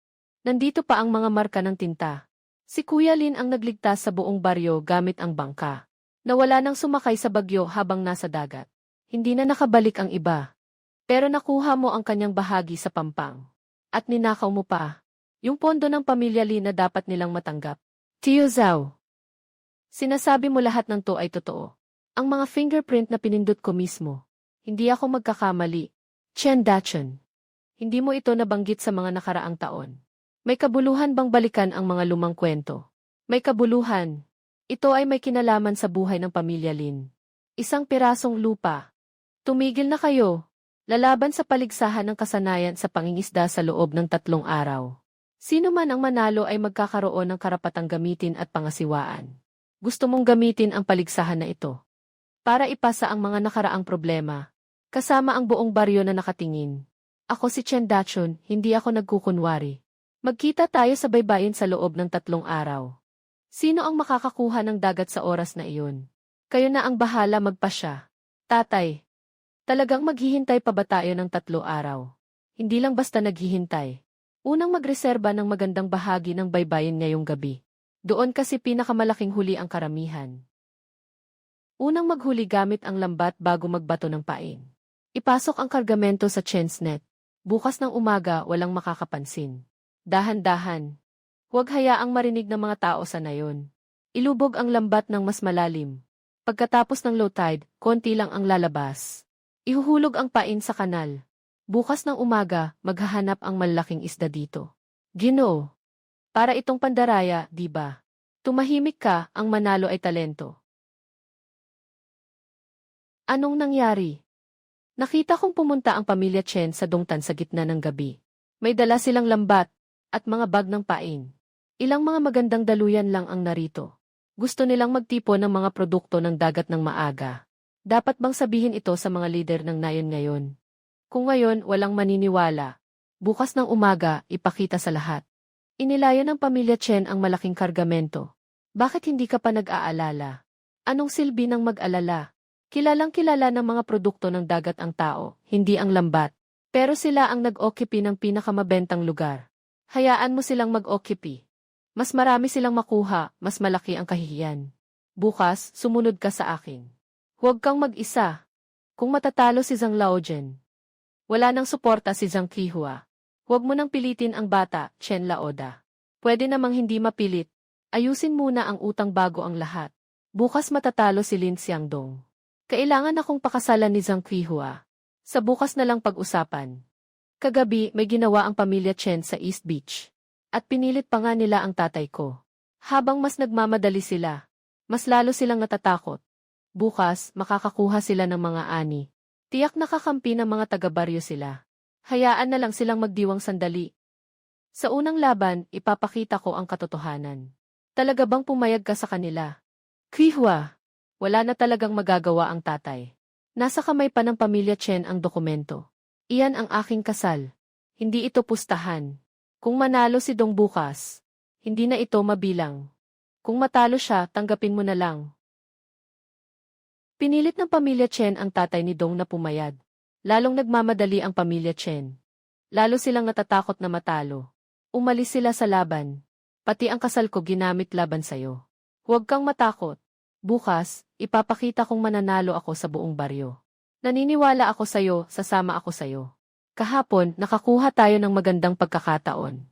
Nandito pa ang mga marka ng tinta. Si Kuya Lin ang nagligtas sa buong baryo gamit ang bangka. Nawala nang sumakay sa bagyo habang nasa dagat. Hindi na nakabalik ang iba. Pero nakuha mo ang kanyang bahagi sa pampang. At ninakaw mo pa. Yung pondo ng pamilya Lin na dapat nilang matanggap. Tio Zhao. Sinasabi mo lahat ng to ay totoo. Ang mga fingerprint na pinindot ko mismo. Hindi ako magkakamali. Chen Dachun. Hindi mo ito nabanggit sa mga nakaraang taon. May kabuluhan bang balikan ang mga lumang kwento? May kabuluhan. Ito ay may kinalaman sa buhay ng pamilya Lin. Isang pirasong lupa. Tumigil na kayo. Lalaban sa paligsahan ng kasanayan sa pangingisda sa loob ng 3 araw. Sino man ang manalo ay magkakaroon ng karapatang gamitin at pangasiwaan. Gusto mong gamitin ang paligsahan na ito para ipasa ang mga nakaraang problema, kasama ang buong baryo na nakatingin. Ako si Chen Dachun, hindi ako nagkukunwari. Magkita tayo sa baybayin sa loob ng 3 araw. Sino ang makakakuha ng dagat sa oras na iyon? Kayo na ang bahala magpasya. Tatay, talagang maghihintay pa ba tayo ng 3 araw? Hindi lang basta naghihintay. Unang magreserba ng magandang bahagi ng baybayin ngayong gabi. Doon kasi pinakamalaking huli ang karamihan. Unang maghuli gamit ang lambat bago magbato ng pain. Ipasok ang kargamento sa Chen's net. Bukas ng umaga walang makakapansin. Dahan-dahan. Huwag hayaang marinig ng mga tao sa nayon. Ilubog ang lambat ng mas malalim. Pagkatapos ng low tide, konti lang ang lalabas. Ihuhulog ang pain sa kanal. Bukas ng umaga, maghahanap ang malaking isda dito. Ginoo. Para itong pandaraya, di ba? Tumahimik ka, ang manalo ay talento. Anong nangyari? Nakita kong pumunta ang pamilya Chen sa dungtan sa gitna ng gabi. May dala silang lambat at mga bag ng pain. Ilang mga magandang daluyan lang ang narito. Gusto nilang magtipon ng mga produkto ng dagat ng maaga. Dapat bang sabihin ito sa mga lider ng nayon ngayon? Kung ngayon walang maniniwala, bukas ng umaga ipakita sa lahat. Inilayo ng pamilya Chen ang malaking kargamento. Bakit hindi ka pa nag-aalala? Anong silbi ng mag-alala? Kilalang-kilala ng mga produkto ng dagat ang tao, hindi ang lambat. Pero sila ang nag-occupy ng pinakamabentang lugar. Hayaan mo silang mag-occupy. Mas marami silang makuha, mas malaki ang kahihiyan. Bukas, sumunod ka sa akin. Huwag kang mag-isa. Kung matatalo si Zhang Laojian, wala nang suporta si Zhang Qihua. Huwag mo nang pilitin ang bata, Chen Laoda. Pwede namang hindi mapilit. Ayusin muna ang utang bago ang lahat. Bukas matatalo si Lin Xiangdong. Kailangan akong pakasalan ni Zhang Qihua. Sa bukas na lang pag-usapan. Kagabi may ginawa ang pamilya Chen sa East Beach. At pinilit pa nga nila ang tatay ko. Habang mas nagmamadali sila, mas lalo silang natatakot. Bukas, makakakuha sila ng mga ani. Tiyak nakakampi ng mga taga-baryo sila. Hayaan na lang silang magdiwang sandali. Sa unang laban, ipapakita ko ang katotohanan. Talaga bang pumayag ka sa kanila? Qihua, wala na talagang magagawa ang tatay. Nasa kamay pa ng pamilya Chen ang dokumento. Iyan ang aking kasal. Hindi ito pustahan. Kung manalo si Dong bukas, hindi na ito mabilang. Kung matalo siya, tanggapin mo na lang. Pinilit ng pamilya Chen ang tatay ni Dong na pumayag. Lalong nagmamadali ang pamilya Chen. Lalo silang natatakot na matalo. Umalis sila sa laban. Pati ang kasal ko ginamit laban sayo. Huwag kang matakot. Bukas, ipapakita kong mananalo ako sa buong baryo. Naniniwala ako sayo, sasama ako sayo. Kahapon, nakakuha tayo ng magandang pagkakataon.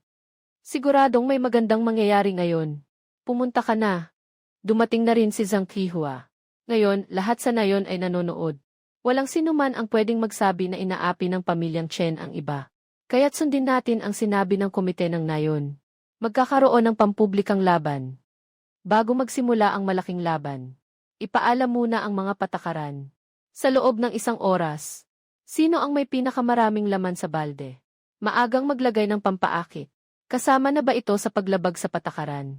Siguradong may magandang mangyayari ngayon. Pumunta ka na. Dumating na rin si Zhang Qihua. Ngayon, lahat sa nayon ay nanonood. Walang sinuman ang pwedeng magsabi na inaapi ng pamilyang Chen ang iba. Kaya't sundin natin ang sinabi ng komite ng nayon. Magkakaroon ng pampublikang laban. Bago magsimula ang malaking laban, ipaalam muna ang mga patakaran. Sa loob ng 1 oras, sino ang may pinakamaraming laman sa balde? Maagang maglagay ng pampaakit. Kasama na ba ito sa paglabag sa patakaran?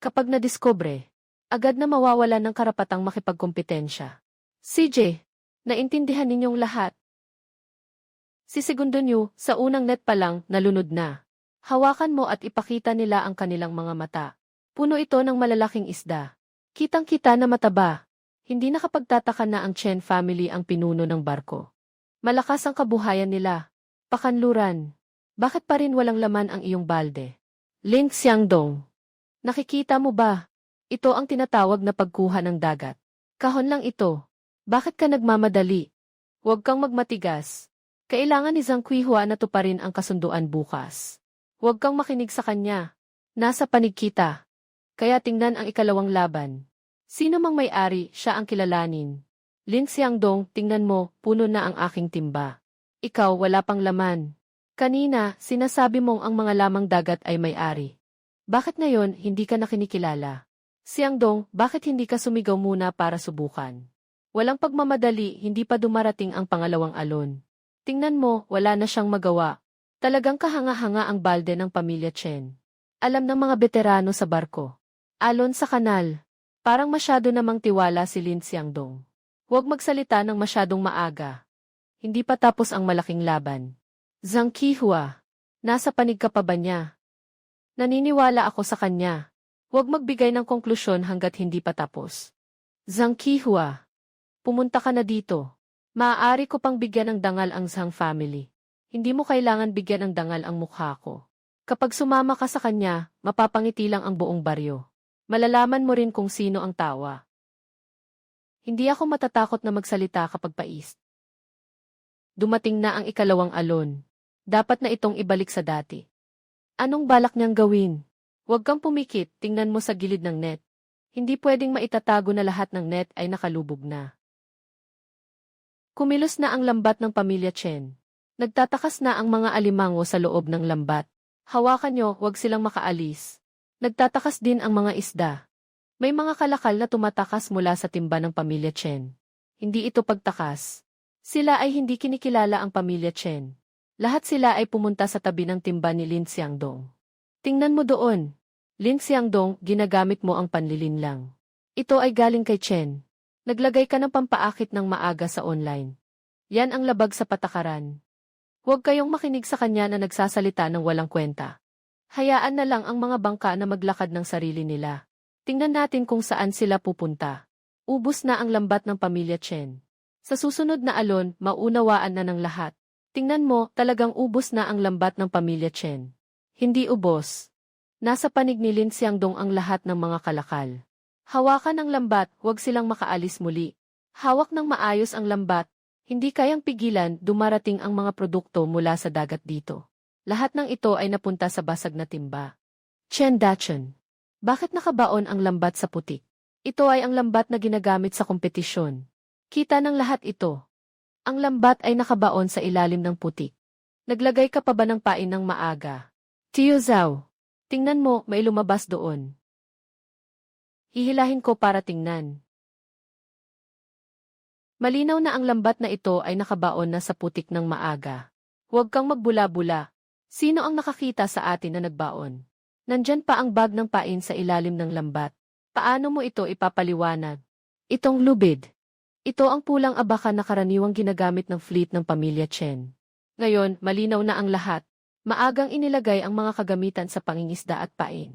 Kapag nadiskubre, agad na mawawala ng karapatang makipagkompetensya. CJ, naintindihan ninyong lahat. Si Segundo Niu, sa unang net pa lang, nalunod na. Hawakan mo at ipakita nila ang kanilang mga mata. Puno ito ng malalaking isda. Kitang-kita na mataba. Hindi nakapagtataka na ang Chen family ang pinuno ng barko. Malakas ang kabuhayan nila. Pakanluran. Bakit pa rin walang laman ang iyong balde? Lin Xiangdong. Nakikita mo ba? Ito ang tinatawag na pagkuha ng dagat. Kahon lang ito. Bakit ka nagmamadali? Huwag kang magmatigas. Kailangan ni Zhang Qihua na tuparin ang kasunduan bukas. Huwag kang makinig sa kanya. Nasa panig kita. Kaya tingnan ang ikalawang laban. Sino mang may-ari, siya ang kilalanin. Lin Xiangdong, tingnan mo, puno na ang aking timba. Ikaw wala pang laman. Kanina, sinasabi mong ang mga lamang dagat ay may-ari. Bakit ngayon hindi ka na kinikilala? Xiangdong, bakit hindi ka sumigaw muna para subukan? Walang pagmamadali, hindi pa dumarating ang pangalawang alon. Tingnan mo, wala na siyang magawa. Talagang kahanga-hanga ang balde ng pamilya Chen. Alam ng mga veterano sa barko. Alon sa kanal. Parang masyado namang tiwala si Lin Xiangdong. Huwag magsalita ng masyadong maaga. Hindi pa tapos ang malaking laban. Zhang Qihua, nasa panig ka pa ba niya? Naniniwala ako sa kanya. Huwag magbigay ng konklusyon hanggat hindi pa tapos. Zhang Qihua, pumunta ka na dito. Maaari ko pang bigyan ng dangal ang Zhang family. Hindi mo kailangan bigyan ng dangal ang mukha ko. Kapag sumama ka sa kanya, mapapangiti lang ang buong baryo. Malalaman mo rin kung sino ang tawa. Hindi ako matatakot na magsalita kapag pais. Dumating na ang ikalawang alon. Dapat na itong ibalik sa dati. Anong balak niyang gawin? Huwag kang pumikit, tingnan mo sa gilid ng net. Hindi pwedeng maitatago na lahat ng net ay nakalubog na. Kumilos na ang lambat ng pamilya Chen. Nagtatakas na ang mga alimango sa loob ng lambat. Hawakan niyo, huwag silang makaalis. Nagtatakas din ang mga isda. May mga kalakal na tumatakas mula sa timba ng pamilya Chen. Hindi ito pagtakas. Sila ay hindi kinikilala ang pamilya Chen. Lahat sila ay pumunta sa tabi ng timba ni Lin Xiangdong. Tingnan mo doon. Lin Xiangdong, ginagamit mo ang panlilinlang. Ito ay galing kay Chen. Naglagay ka ng pampaakit ng maaga sa online. Yan ang labag sa patakaran. Huwag kayong makinig sa kanya na nagsasalita ng walang kwenta. Hayaan na lang ang mga bangka na maglakad ng sarili nila. Tingnan natin kung saan sila pupunta. Ubus na ang lambat ng pamilya Chen. Sa susunod na alon, maunawaan na ng lahat. Tingnan mo, talagang ubos na ang lambat ng pamilya Chen. Hindi ubos. Nasa panig ni Lin Xiangdong ang lahat ng mga kalakal. Hawakan ang lambat, huwag silang makaalis muli. Hawak ng maayos ang lambat. Hindi kayang pigilan, dumarating ang mga produkto mula sa dagat dito. Lahat ng ito ay napunta sa basag na timba. Chen Dachun. Bakit nakabaon ang lambat sa putik? Ito ay ang lambat na ginagamit sa kompetisyon. Kita ng lahat ito. Ang lambat ay nakabaon sa ilalim ng putik. Naglagay ka pa ba ng pain ng maaga? Tio Zhao, tingnan mo, may lumabas doon. Hihilahin ko para tingnan. Malinaw na ang lambat na ito ay nakabaon na sa putik ng maaga. Huwag kang magbula-bula. Sino ang nakakita sa atin na nagbaon? Nandyan pa ang bag ng pain sa ilalim ng lambat. Paano mo ito ipapaliwanag? Itong lubid. Ito ang pulang abaka na karaniwang ginagamit ng fleet ng pamilya Chen. Ngayon, malinaw na ang lahat. Maagang inilagay ang mga kagamitan sa pangingisda at pain.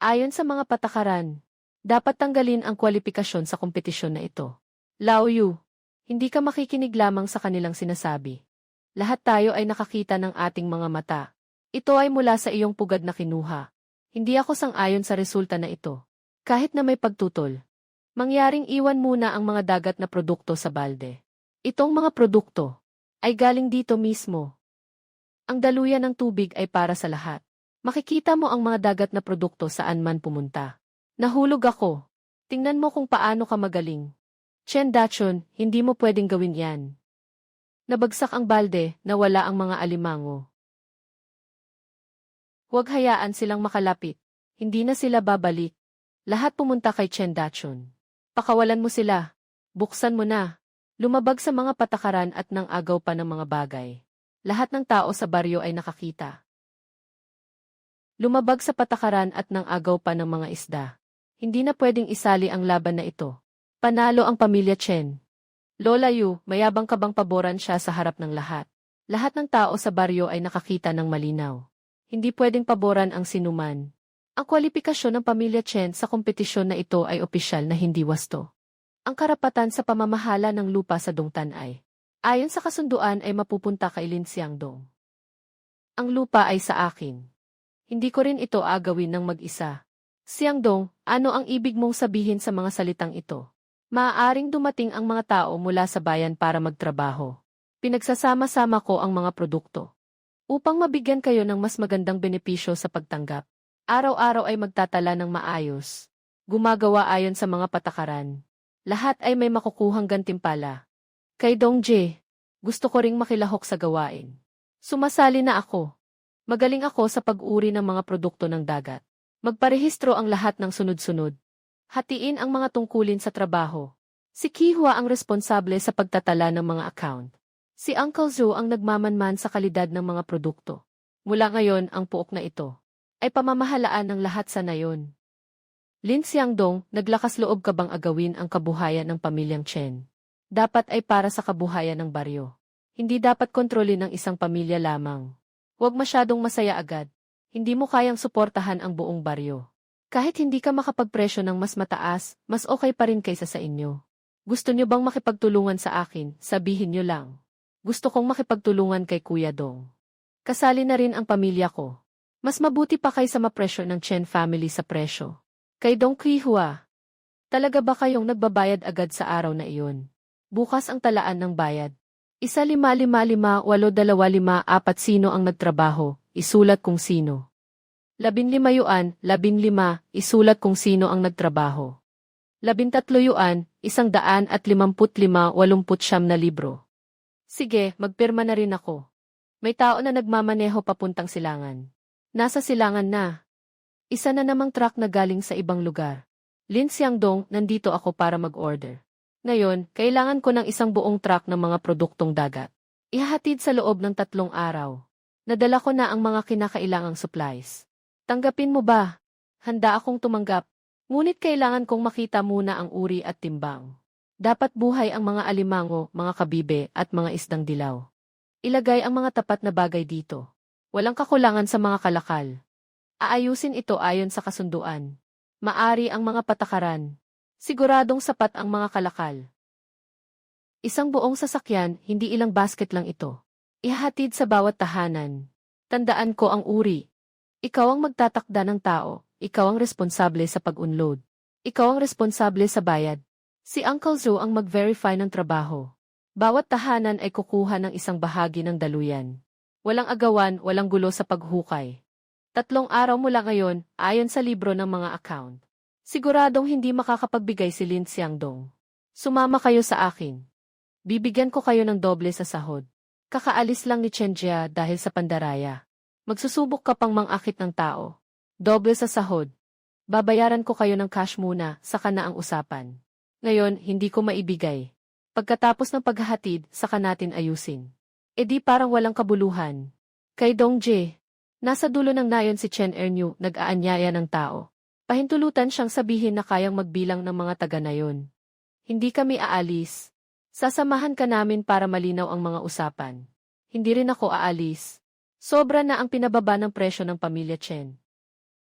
Ayon sa mga patakaran, dapat tanggalin ang kwalifikasyon sa kompetisyon na ito. Lao Yu, hindi ka makikinig lamang sa kanilang sinasabi. Lahat tayo ay nakakita ng ating mga mata. Ito ay mula sa iyong pugad na kinuha. Hindi ako sang-ayon sa resulta na ito. Kahit na may pagtutol. Mangyaring iwan muna ang mga dagat na produkto sa balde. Itong mga produkto ay galing dito mismo. Ang daluyan ng tubig ay para sa lahat. Makikita mo ang mga dagat na produkto saan man pumunta. Nahulog ako. Tingnan mo kung paano ka magaling. Chen Dachun, hindi mo pwedeng gawin yan. Nabagsak ang balde, nawala ang mga alimango. Huwag hayaan silang makalapit. Hindi na sila babalik. Lahat pumunta kay Chen Dachun. Pakawalan mo sila. Buksan mo na. Lumabag sa mga patakaran at nang agaw pa ng mga bagay. Lahat ng tao sa baryo ay nakakita. Lumabag sa patakaran at nang agaw pa ng mga isda. Hindi na pwedeng isali ang laban na ito. Panalo ang pamilya Chen. Lola Yu, mayabang ka bang paboran siya sa harap ng lahat? Lahat ng tao sa baryo ay nakakita ng malinaw. Hindi pwedeng paboran ang sinuman. Ang kwalifikasyon ng pamilya Chen sa kompetisyon na ito ay opisyal na hindi wasto. Ang karapatan sa pamamahala ng lupa sa Dongtan ay, ayon sa kasunduan ay mapupunta kay Lin Xiangdong. Ang lupa ay sa akin. Hindi ko rin ito agawin ng mag-isa. Xiangdong, ano ang ibig mong sabihin sa mga salitang ito? Maaaring dumating ang mga tao mula sa bayan para magtrabaho. Pinagsasama-sama ko ang mga produkto. Upang mabigyan kayo ng mas magandang benepisyo sa pagtanggap. Araw-araw ay magtatala ng maayos. Gumagawa ayon sa mga patakaran. Lahat ay may makukuhang gantimpala. Kay Dongjae, gusto ko ring makilahok sa gawain. Sumasali na ako. Magaling ako sa pag-uri ng mga produkto ng dagat. Magparehistro ang lahat ng sunod-sunod. Hatiin ang mga tungkulin sa trabaho. Si Kihua ang responsable sa pagtatala ng mga account. Si Uncle Zhou ang nagmamanman sa kalidad ng mga produkto. Mula ngayon, ang puok na ito ay pamamahalaan ng lahat sa nayon. Lin Xiangdong, naglakas loob ka bang agawin ang kabuhayan ng pamilyang Chen? Dapat ay para sa kabuhayan ng baryo. Hindi dapat kontrolin ng isang pamilya lamang. Huwag masyadong masaya agad. Hindi mo kayang suportahan ang buong baryo. Kahit hindi ka makapagpresyo ng mas mataas, mas okay pa rin kaysa sa inyo. Gusto nyo bang makipagtulungan sa akin? Sabihin nyo lang. Gusto kong makipagtulungan kay Kuya Dong. Kasali na rin ang pamilya ko. Mas mabuti pa kaysa mapresyo ng Chen family sa presyo. Kay Dong Kihua, talaga ba kayong nagbabayad agad sa araw na iyon? Bukas ang talaan ng bayad. 1,555,825 sino ang nagtrabaho, isulat kung sino. 15 yuan, 15, isulat kung sino ang nagtrabaho. 13 yuan, 155,80 na libro. Sige, magpirma na rin ako. May tao na nagmamaneho papuntang silangan. Nasa silangan na. Isa na namang truck na galing sa ibang lugar. Lin Xiangdong, nandito ako para mag-order. Ngayon, kailangan ko ng isang buong truck ng mga produktong dagat. Ihahatid sa loob ng 3 araw. Nadala ko na ang mga kinakailangang supplies. Tanggapin mo ba? Handa akong tumanggap. Ngunit kailangan kong makita muna ang uri at timbang. Dapat buhay ang mga alimango, mga kabibe, at mga isdang dilaw. Ilagay ang mga tapat na bagay dito. Walang kakulangan sa mga kalakal. Aayusin ito ayon sa kasunduan. Maari ang mga patakaran. Siguradong sapat ang mga kalakal. Isang buong sasakyan, hindi ilang basket lang ito. Ihahatid sa bawat tahanan. Tandaan ko ang uri. Ikaw ang magtatakda ng tao. Ikaw ang responsable sa pag-unload. Ikaw ang responsable sa bayad. Si Uncle Zhou ang mag-verify ng trabaho. Bawat tahanan ay kukuha ng isang bahagi ng daluyan. Walang agawan, walang gulo sa paghukay. 3 araw mula ngayon, ayon sa libro ng mga account. Siguradong hindi makakapagbigay si Lin Xiangdong. Sumama kayo sa akin. Bibigyan ko kayo ng doble sa sahod. Kakaalis lang ni Chen Jia dahil sa pandaraya. Magsusubok ka pang mangakit ng tao. Doble sa sahod. Babayaran ko kayo ng cash muna, saka na ang usapan. Ngayon, hindi ko maibigay. Pagkatapos ng paghahatid, saka natin ayusin. E di parang walang kabuluhan. Kay Dongjae, nasa dulo ng nayon si Chen Ernu, nag-aanyaya ng tao. Pahintulutan siyang sabihin na kayang magbilang ng mga taga nayon. Hindi kami aalis. Sasamahan ka namin para malinaw ang mga usapan. Hindi rin ako aalis. Sobra na ang pinababa ng presyo ng pamilya Chen.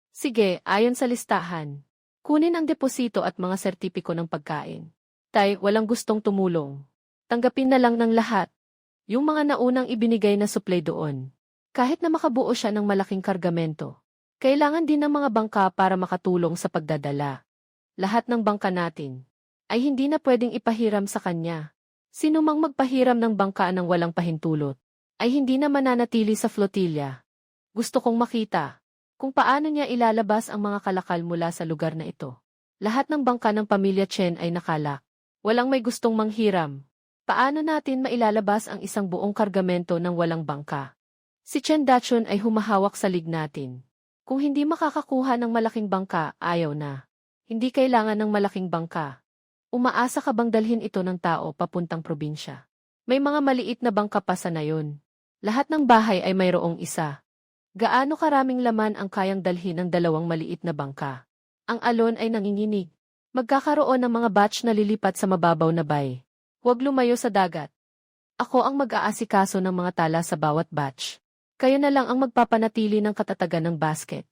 Sige, ayon sa listahan. Kunin ang deposito at mga sertipiko ng pagkain. Tay, walang gustong tumulong. Tanggapin na lang ng lahat. Yung mga naunang ibinigay na supply doon. Kahit na makabuo siya ng malaking kargamento. Kailangan din ng mga bangka para makatulong sa pagdadala. Lahat ng bangka natin ay hindi na pwedeng ipahiram sa kanya. Sino mang magpahiram ng bangka ng walang pahintulot ay hindi na mananatili sa flotilla. Gusto kong makita kung paano niya ilalabas ang mga kalakal mula sa lugar na ito. Lahat ng bangka ng pamilya Chen ay nakalak. Walang may gustong manghiram. Paano natin mailalabas ang isang buong kargamento ng walang bangka? Si Chen Dachun ay humahawak sa lig natin. Kung hindi makakakuha ng malaking bangka, ayaw na. Hindi kailangan ng malaking bangka. Umaasa ka bang dalhin ito ng tao papuntang probinsya? May mga maliit na bangka pa sa nayon. Lahat ng bahay ay mayroong isa. Gaano karaming laman ang kayang dalhin ng 2 maliit na bangka? Ang alon ay nanginginig. Magkakaroon ng mga batch na lilipat sa mababaw na bay. Huwag lumayo sa dagat. Ako ang mag-aasikaso ng mga tala sa bawat batch. Kayo na lang ang magpapanatili ng katatagan ng basket.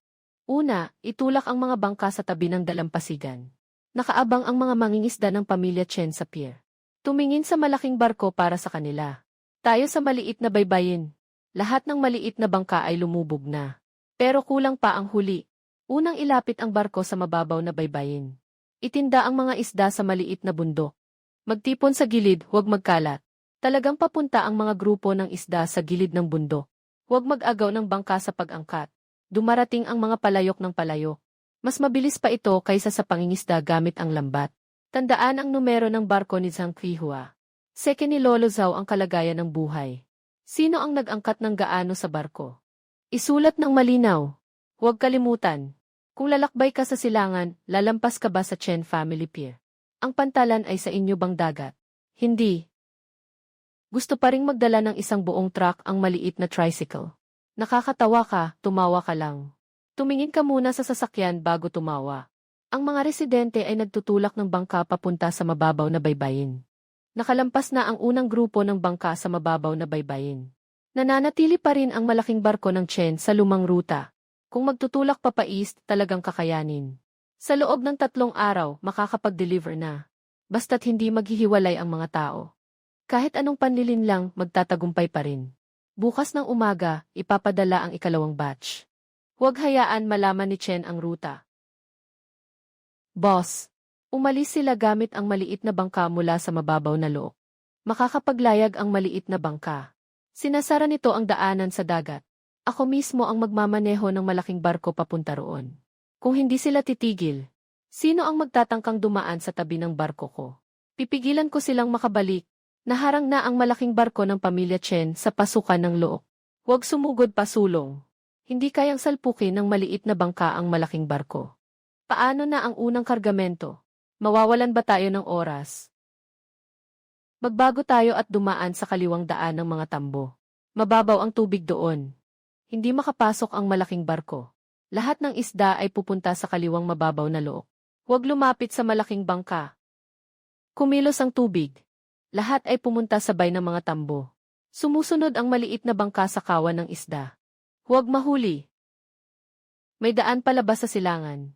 Una, itulak ang mga bangka sa tabi ng dalampasigan. Nakaabang ang mga mangingisda ng pamilya Chen sa pier. Tumingin sa malaking barko para sa kanila. Tayo sa maliit na baybayin. Lahat ng maliit na bangka ay lumubog na. Pero kulang pa ang huli. Unang ilapit ang barko sa mababaw na baybayin. Itinda ang mga isda sa maliit na bundok. Magtipon sa gilid, huwag magkalat. Talagang papunta ang mga grupo ng isda sa gilid ng bundok. Huwag mag-agaw ng bangka sa pag-angkat. Dumarating ang mga palayok ng palayok. Mas mabilis pa ito kaysa sa pangingisda gamit ang lambat. Tandaan ang numero ng barko ni Zhang Qihua. Seke ni Lolo Zhao ang kalagayan ng buhay. Sino ang nag-angkat ng gaano sa barko? Isulat ng malinaw. Huwag kalimutan. Kung lalakbay ka sa silangan, lalampas ka ba sa Chen Family Pier? Ang pantalan ay sa inyo bang dagat? Hindi. Gusto pa ring magdala ng isang buong truck ang maliit na tricycle. Nakakatawa ka, tumawa ka lang. Tumingin ka muna sa sasakyan bago tumawa. Ang mga residente ay nagtutulak ng bangka papunta sa mababaw na baybayin. Nakalampas na ang unang grupo ng bangka sa mababaw na baybayin. Nananatili pa rin ang malaking barko ng Chen sa lumang ruta. Kung magtutulak pa pa-east, talagang kakayanin. Sa loob ng 3 araw, makakapag-deliver na. Basta't hindi maghihiwalay ang mga tao. Kahit anong panlilin lang, magtatagumpay pa rin. Bukas ng umaga, ipapadala ang ikalawang batch. Huwag hayaan malaman ni Chen ang ruta. Boss, umalis sila gamit ang maliit na bangka mula sa mababaw na look. Makakapaglayag ang maliit na bangka. Sinasara nito ang daanan sa dagat. Ako mismo ang magmamaneho ng malaking barko papunta roon. Kung hindi sila titigil, sino ang magtatangkang dumaan sa tabi ng barko ko? Pipigilan ko silang makabalik. Naharang na ang malaking barko ng pamilya Chen sa pasukan ng look. Huwag sumugod pa sulong. Hindi kayang salpukin ng maliit na bangka ang malaking barko. Paano na ang unang kargamento? Mawawalan ba tayo ng oras? Magbago tayo at dumaan sa kaliwang daan ng mga tambo. Mababaw ang tubig doon. Hindi makapasok ang malaking barko. Lahat ng isda ay pupunta sa kaliwang mababaw na look. Huwag lumapit sa malaking bangka. Kumilos ang tubig. Lahat ay pumunta sabay ng mga tambo. Sumusunod ang maliit na bangka sa kawan ng isda. Huwag mahuli. May daan palabas sa silangan.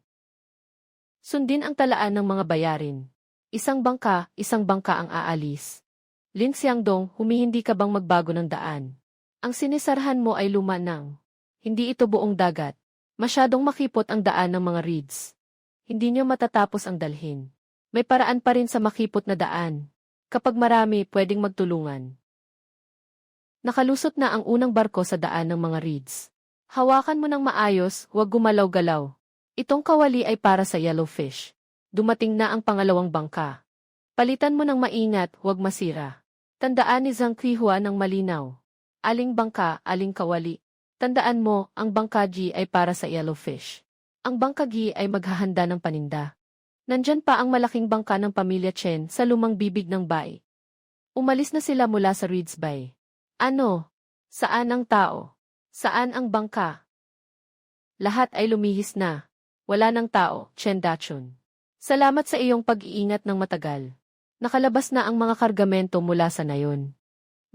Sundin ang talaan ng mga bayarin. Isang bangka ang aalis. Lin Xiangdong, humihindi ka bang magbago ng daan? Ang sinisarhan mo ay luma ng. Hindi ito buong dagat. Masyadong makipot ang daan ng mga reeds. Hindi nyo matatapos ang dalhin. May paraan pa rin sa makipot na daan. Kapag marami, pwedeng magtulungan. Nakalusot na ang unang barko sa daan ng mga reeds. Hawakan mo ng maayos, huwag gumalaw-galaw. Itong kawali ay para sa yellowfish. Dumating na ang pangalawang bangka. Palitan mo ng maingat, huwag masira. Tandaan ni Zhang Qihua ng malinaw. Aling bangka, aling kawali. Tandaan mo, ang bangka G ay para sa yellowfish. Ang bangka G ay maghahanda ng paninda. Nandyan pa ang malaking bangka ng pamilya Chen sa lumang bibig ng bay. Umalis na sila mula sa Reeds Bay. Ano? Saan ang tao? Saan ang bangka? Lahat ay lumihis na. Wala ng tao, Chen Dachun. Salamat sa iyong pag-iingat ng matagal. Nakalabas na ang mga kargamento mula sa nayon.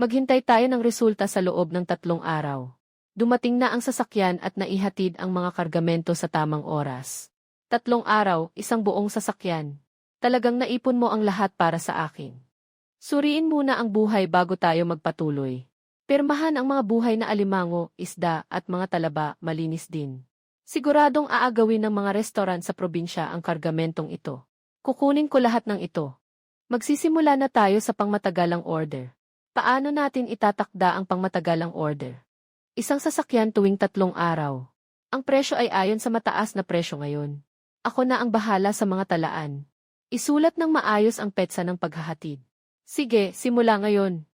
Maghintay tayo ng resulta sa loob ng 3 araw. Dumating na ang sasakyan at naihatid ang mga kargamento sa tamang oras. 3 araw, isang buong sasakyan. Talagang naipon mo ang lahat para sa akin. Suriin muna ang buhay bago tayo magpatuloy. Pirmahan ang mga buhay na alimango, isda at mga talaba, malinis din. Siguradong aagawin ng mga restoran sa probinsya ang kargamentong ito. Kukunin ko lahat ng ito. Magsisimula na tayo sa pangmatagalang order. Paano natin itatakda ang pangmatagalang order? Isang sasakyan tuwing 3 araw. Ang presyo ay ayon sa mataas na presyo ngayon. Ako na ang bahala sa mga talaan. Isulat ng maayos ang petsa ng paghahatid. Sige, simula ngayon.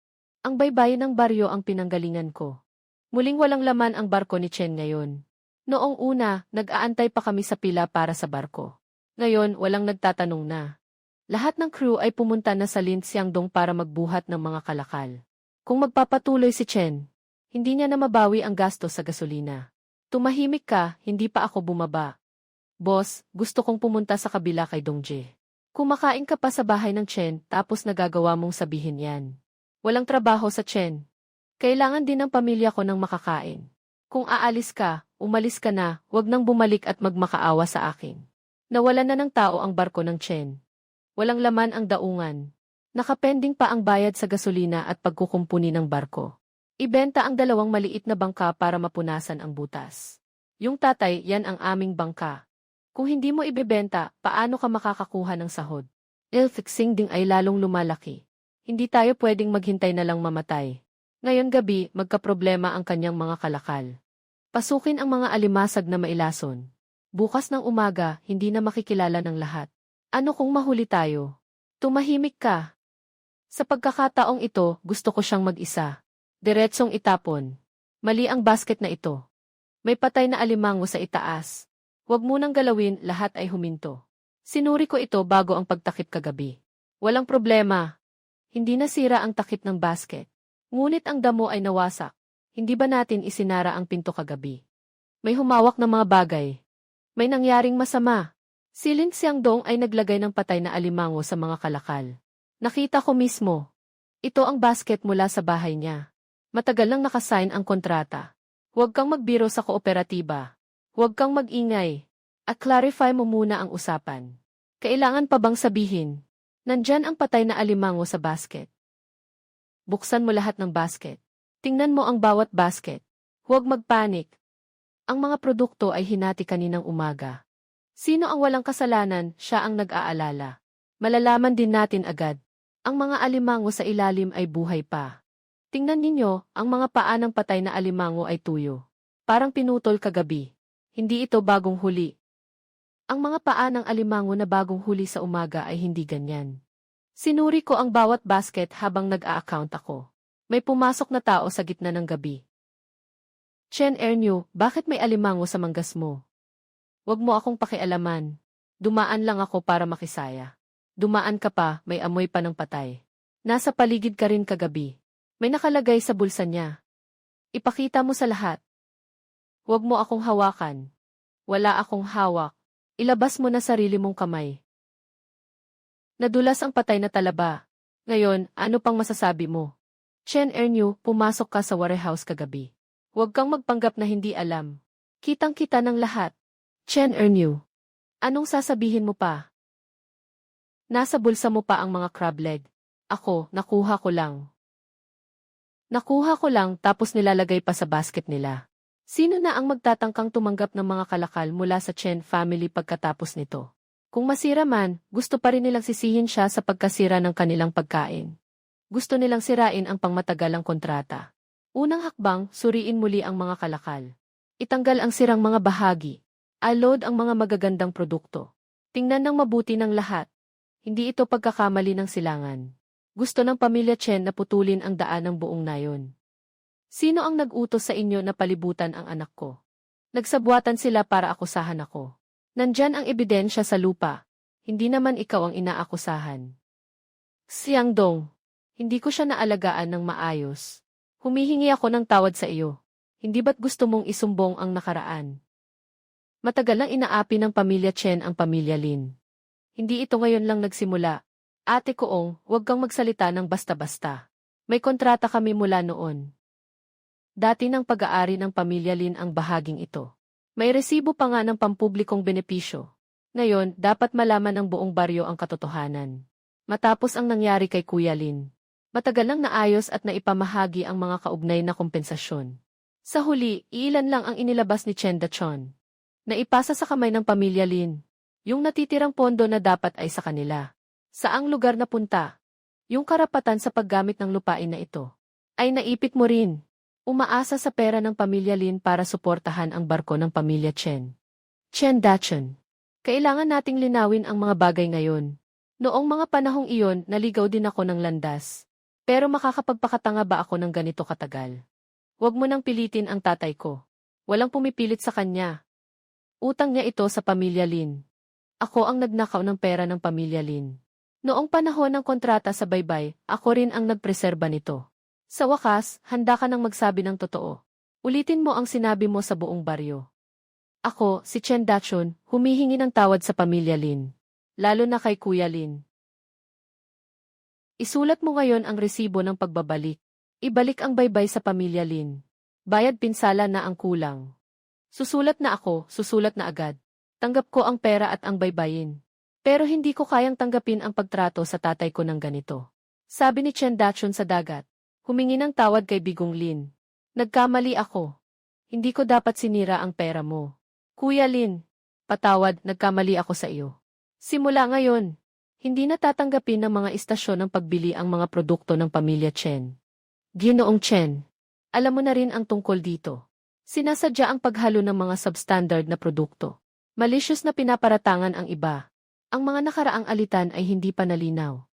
Ang baybayin ng baryo ang pinanggalingan ko. Muling walang laman ang barko ni Chen ngayon. Noong una, nag-aantay pa kami sa pila para sa barko. Ngayon, walang nagtatanong na. Lahat ng crew ay pumunta na sa Lin Xiangdong para magbuhat ng mga kalakal. Kung magpapatuloy si Chen, hindi niya na mabawi ang gasto sa gasolina. Tumahimik ka, hindi pa ako bumaba. Boss, gusto kong pumunta sa kabila kay Dongje. Kumakain ka pa sa bahay ng Chen tapos nagagawa mong sabihin yan. Walang trabaho sa Chen. Kailangan din ng pamilya ko ng makakain. Kung aalis ka, umalis ka na, wag nang bumalik at magmakaawa sa akin. Nawalan na ng tao ang barko ng Chen. Walang laman ang daungan. Nakapending pa ang bayad sa gasolina at pagkukumpuni ng barko. Ibenta ang 2 maliit na bangka para mapunasan ang butas. Yung tatay, yan ang aming bangka. Kung hindi mo ibebenta, paano ka makakakuha ng sahod? Il-fixing ding ay lalong lumalaki. Hindi tayo pwedeng maghintay na lang mamatay. Ngayon gabi, magkaproblema ang kanyang mga kalakal. Pasukin ang mga alimasag na mailason. Bukas ng umaga, hindi na makikilala ng lahat. Ano kung mahuli tayo? Tumahimik ka. Sa pagkakataong ito, gusto ko siyang mag-isa. Diretsong itapon. Mali ang basket na ito. May patay na alimango sa itaas. Huwag munang galawin, lahat ay huminto. Sinuri ko ito bago ang pagtakip kagabi. Walang problema. Hindi nasira ang takip ng basket. Ngunit ang damo ay nawasak. Hindi ba natin isinara ang pinto kagabi? May humawak na mga bagay. May nangyaring masama. Si Lin Xiangdong ay naglagay ng patay na alimango sa mga kalakal. Nakita ko mismo. Ito ang basket mula sa bahay niya. Matagal nang nakasign ang kontrata. Huwag kang magbiro sa kooperatiba. Huwag kang mag-ingay. At clarify mo muna ang usapan. Kailangan pa bang sabihin? Nandyan ang patay na alimango sa basket. Buksan mo lahat ng basket. Tingnan mo ang bawat basket. Huwag magpanik. Ang mga produkto ay hinati kaninang umaga. Sino ang walang kasalanan, siya ang nag-aalala. Malalaman din natin agad. Ang mga alimango sa ilalim ay buhay pa. Tingnan ninyo, ang mga paa ng patay na alimango ay tuyo. Parang pinutol kagabi. Hindi ito bagong huli. Ang mga paa ng alimango na bagong huli sa umaga ay hindi ganyan. Sinuri ko ang bawat basket habang nag-a-account ako. May pumasok na tao sa gitna ng gabi. Chen Ernyu, bakit may alimango sa manggas mo? Huwag mo akong pakialaman. Dumaan lang ako para makisaya. Dumaan ka pa, may amoy pa ng patay. Nasa paligid ka rin kagabi. May nakalagay sa bulsa niya. Ipakita mo sa lahat. Huwag mo akong hawakan. Wala akong hawak. Ilabas mo na sarili mong kamay. Nadulas ang patay na talaba. Ngayon, ano pang masasabi mo? Chen Ernyu, pumasok ka sa warehouse kagabi. Huwag kang magpanggap na hindi alam. Kitang-kita ng lahat. Chen Ernyu, anong sasabihin mo pa? Nasa bulsa mo pa ang mga crab leg. Ako, nakuha ko lang. Nakuha ko lang tapos nilalagay pa sa basket nila. Sino na ang magtatangkang tumanggap ng mga kalakal mula sa Chen family pagkatapos nito? Kung masira man, gusto pa rin nilang sisihin siya sa pagkasira ng kanilang pagkain. Gusto nilang sirain ang pangmatagalang kontrata. Unang hakbang, suriin muli ang mga kalakal. Itanggal ang sirang mga bahagi. Alod ang mga magagandang produkto. Tingnan ng mabuti ng lahat. Hindi ito pagkakamali ng silangan. Gusto ng pamilya Chen na putulin ang daan ng buong nayon. Sino ang nag-utos sa inyo na palibutan ang anak ko? Nagsabuatan sila para akusahan ako. Nandyan ang ebidensya sa lupa. Hindi naman ikaw ang inaakusahan. Xiangdong, hindi ko siya naalagaan ng maayos. Humihingi ako ng tawad sa iyo. Hindi ba't gusto mong isumbong ang nakaraan? Matagal nang inaapi ng pamilya Chen ang pamilya Lin. Hindi ito ngayon lang nagsimula. Ate Koong, huwag kang magsalita ng basta-basta. May kontrata kami mula noon. Dati ng pag-aari ng pamilya Lin ang bahaging ito. May resibo pa nga ng pampublikong benepisyo. Ngayon, dapat malaman ng buong baryo ang katotohanan. Matapos ang nangyari kay Kuya Lin. Matagal nang naayos at naipamahagi ang mga kaugnay na kompensasyon. Sa huli, iilan lang ang inilabas ni Chen Dachon. Naipasa sa kamay ng pamilya Lin. Yung natitirang pondo na dapat ay sa kanila. Saang lugar na punta? Yung karapatan sa paggamit ng lupain na ito. Ay naipit mo rin. Umaasa sa pera ng pamilya Lin para suportahan ang barko ng pamilya Chen. Chen Dachon. Kailangan nating linawin ang mga bagay ngayon. Noong mga panahong iyon, naligaw din ako ng landas. Pero makakapagpakatanga ba ako ng ganito katagal? Huwag mo nang pilitin ang tatay ko. Walang pumipilit sa kanya. Utang niya ito sa pamilya Lin. Ako ang nagnakaw ng pera ng pamilya Lin. Noong panahon ng kontrata sa baybay, ako rin ang nagpreserba nito. Sa wakas, handa ka nang magsabi ng totoo. Ulitin mo ang sinabi mo sa buong baryo. Ako, si Chen Dachon, humihingi ng tawad sa pamilya Lin. Lalo na kay Kuya Lin. Isulat mo ngayon ang resibo ng pagbabalik. Ibalik ang baybay sa pamilya Lin. Bayad pinsala na ang kulang. Susulat na ako, susulat na agad. Tanggap ko ang pera at ang baybayin. Pero hindi ko kayang tanggapin ang pagtrato sa tatay ko ng ganito. Sabi ni Chen Dachon sa dagat. Humingi ng tawad kay Bigong Lin. Nagkamali ako. Hindi ko dapat sinira ang pera mo. Kuya Lin, patawad, nagkamali ako sa iyo. Simula ngayon, hindi na tatanggapin ng mga istasyon ng pagbili ang mga produkto ng pamilya Chen. Ginoong Chen, alam mo na rin ang tungkol dito. Sinasadya ang paghalo ng mga substandard na produkto. Malicious na pinaparatangan ang iba. Ang mga nakaraang alitan ay hindi pa nalinaw.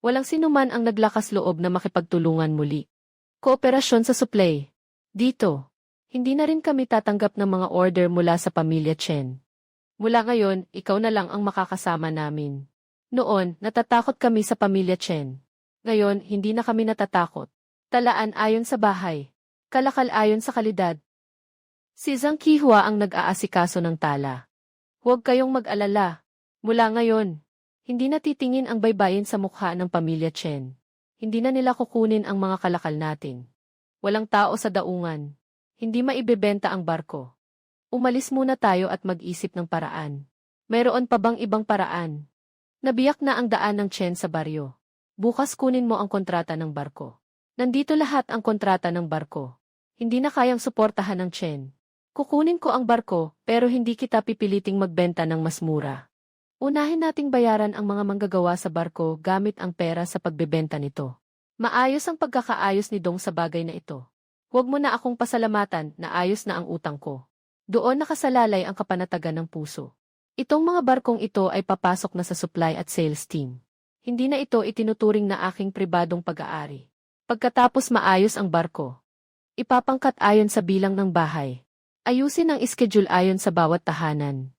Walang sinuman ang naglakas loob na makipagtulungan muli. Kooperasyon sa supply. Dito, hindi na rin kami tatanggap ng mga order mula sa pamilya Chen. Mula ngayon, ikaw na lang ang makakasama namin. Noon, natatakot kami sa pamilya Chen. Ngayon, hindi na kami natatakot. Talaan ayon sa bahay. Kalakal ayon sa kalidad. Si Zhang Qihua ang nag-aasikaso ng tala. Huwag kayong mag-alala. Mula ngayon, hindi na titingin ang baybayin sa mukha ng pamilya Chen. Hindi na nila kukunin ang mga kalakal natin. Walang tao sa daungan. Hindi maibebenta ang barko. Umalis muna tayo at mag-isip ng paraan. Mayroon pa bang ibang paraan? Nabiyak na ang daan ng Chen sa baryo. Bukas kunin mo ang kontrata ng barko. Nandito lahat ang kontrata ng barko. Hindi na kayang suportahan ng Chen. Kukunin ko ang barko, pero hindi kita pipiliting magbenta ng mas mura. Unahin nating bayaran ang mga manggagawa sa barko gamit ang pera sa pagbebenta nito. Maayos ang pagkakaayos ni Dong sa bagay na ito. Huwag mo na akong pasalamatan na ayos na ang utang ko. Doon nakasalalay ang kapanatagan ng puso. Itong mga barkong ito ay papasok na sa supply at sales team. Hindi na ito itinuturing na aking pribadong pag-aari. Pagkatapos maayos ang barko, ipapangkat ayon sa bilang ng bahay. Ayusin ang schedule ayon sa bawat tahanan.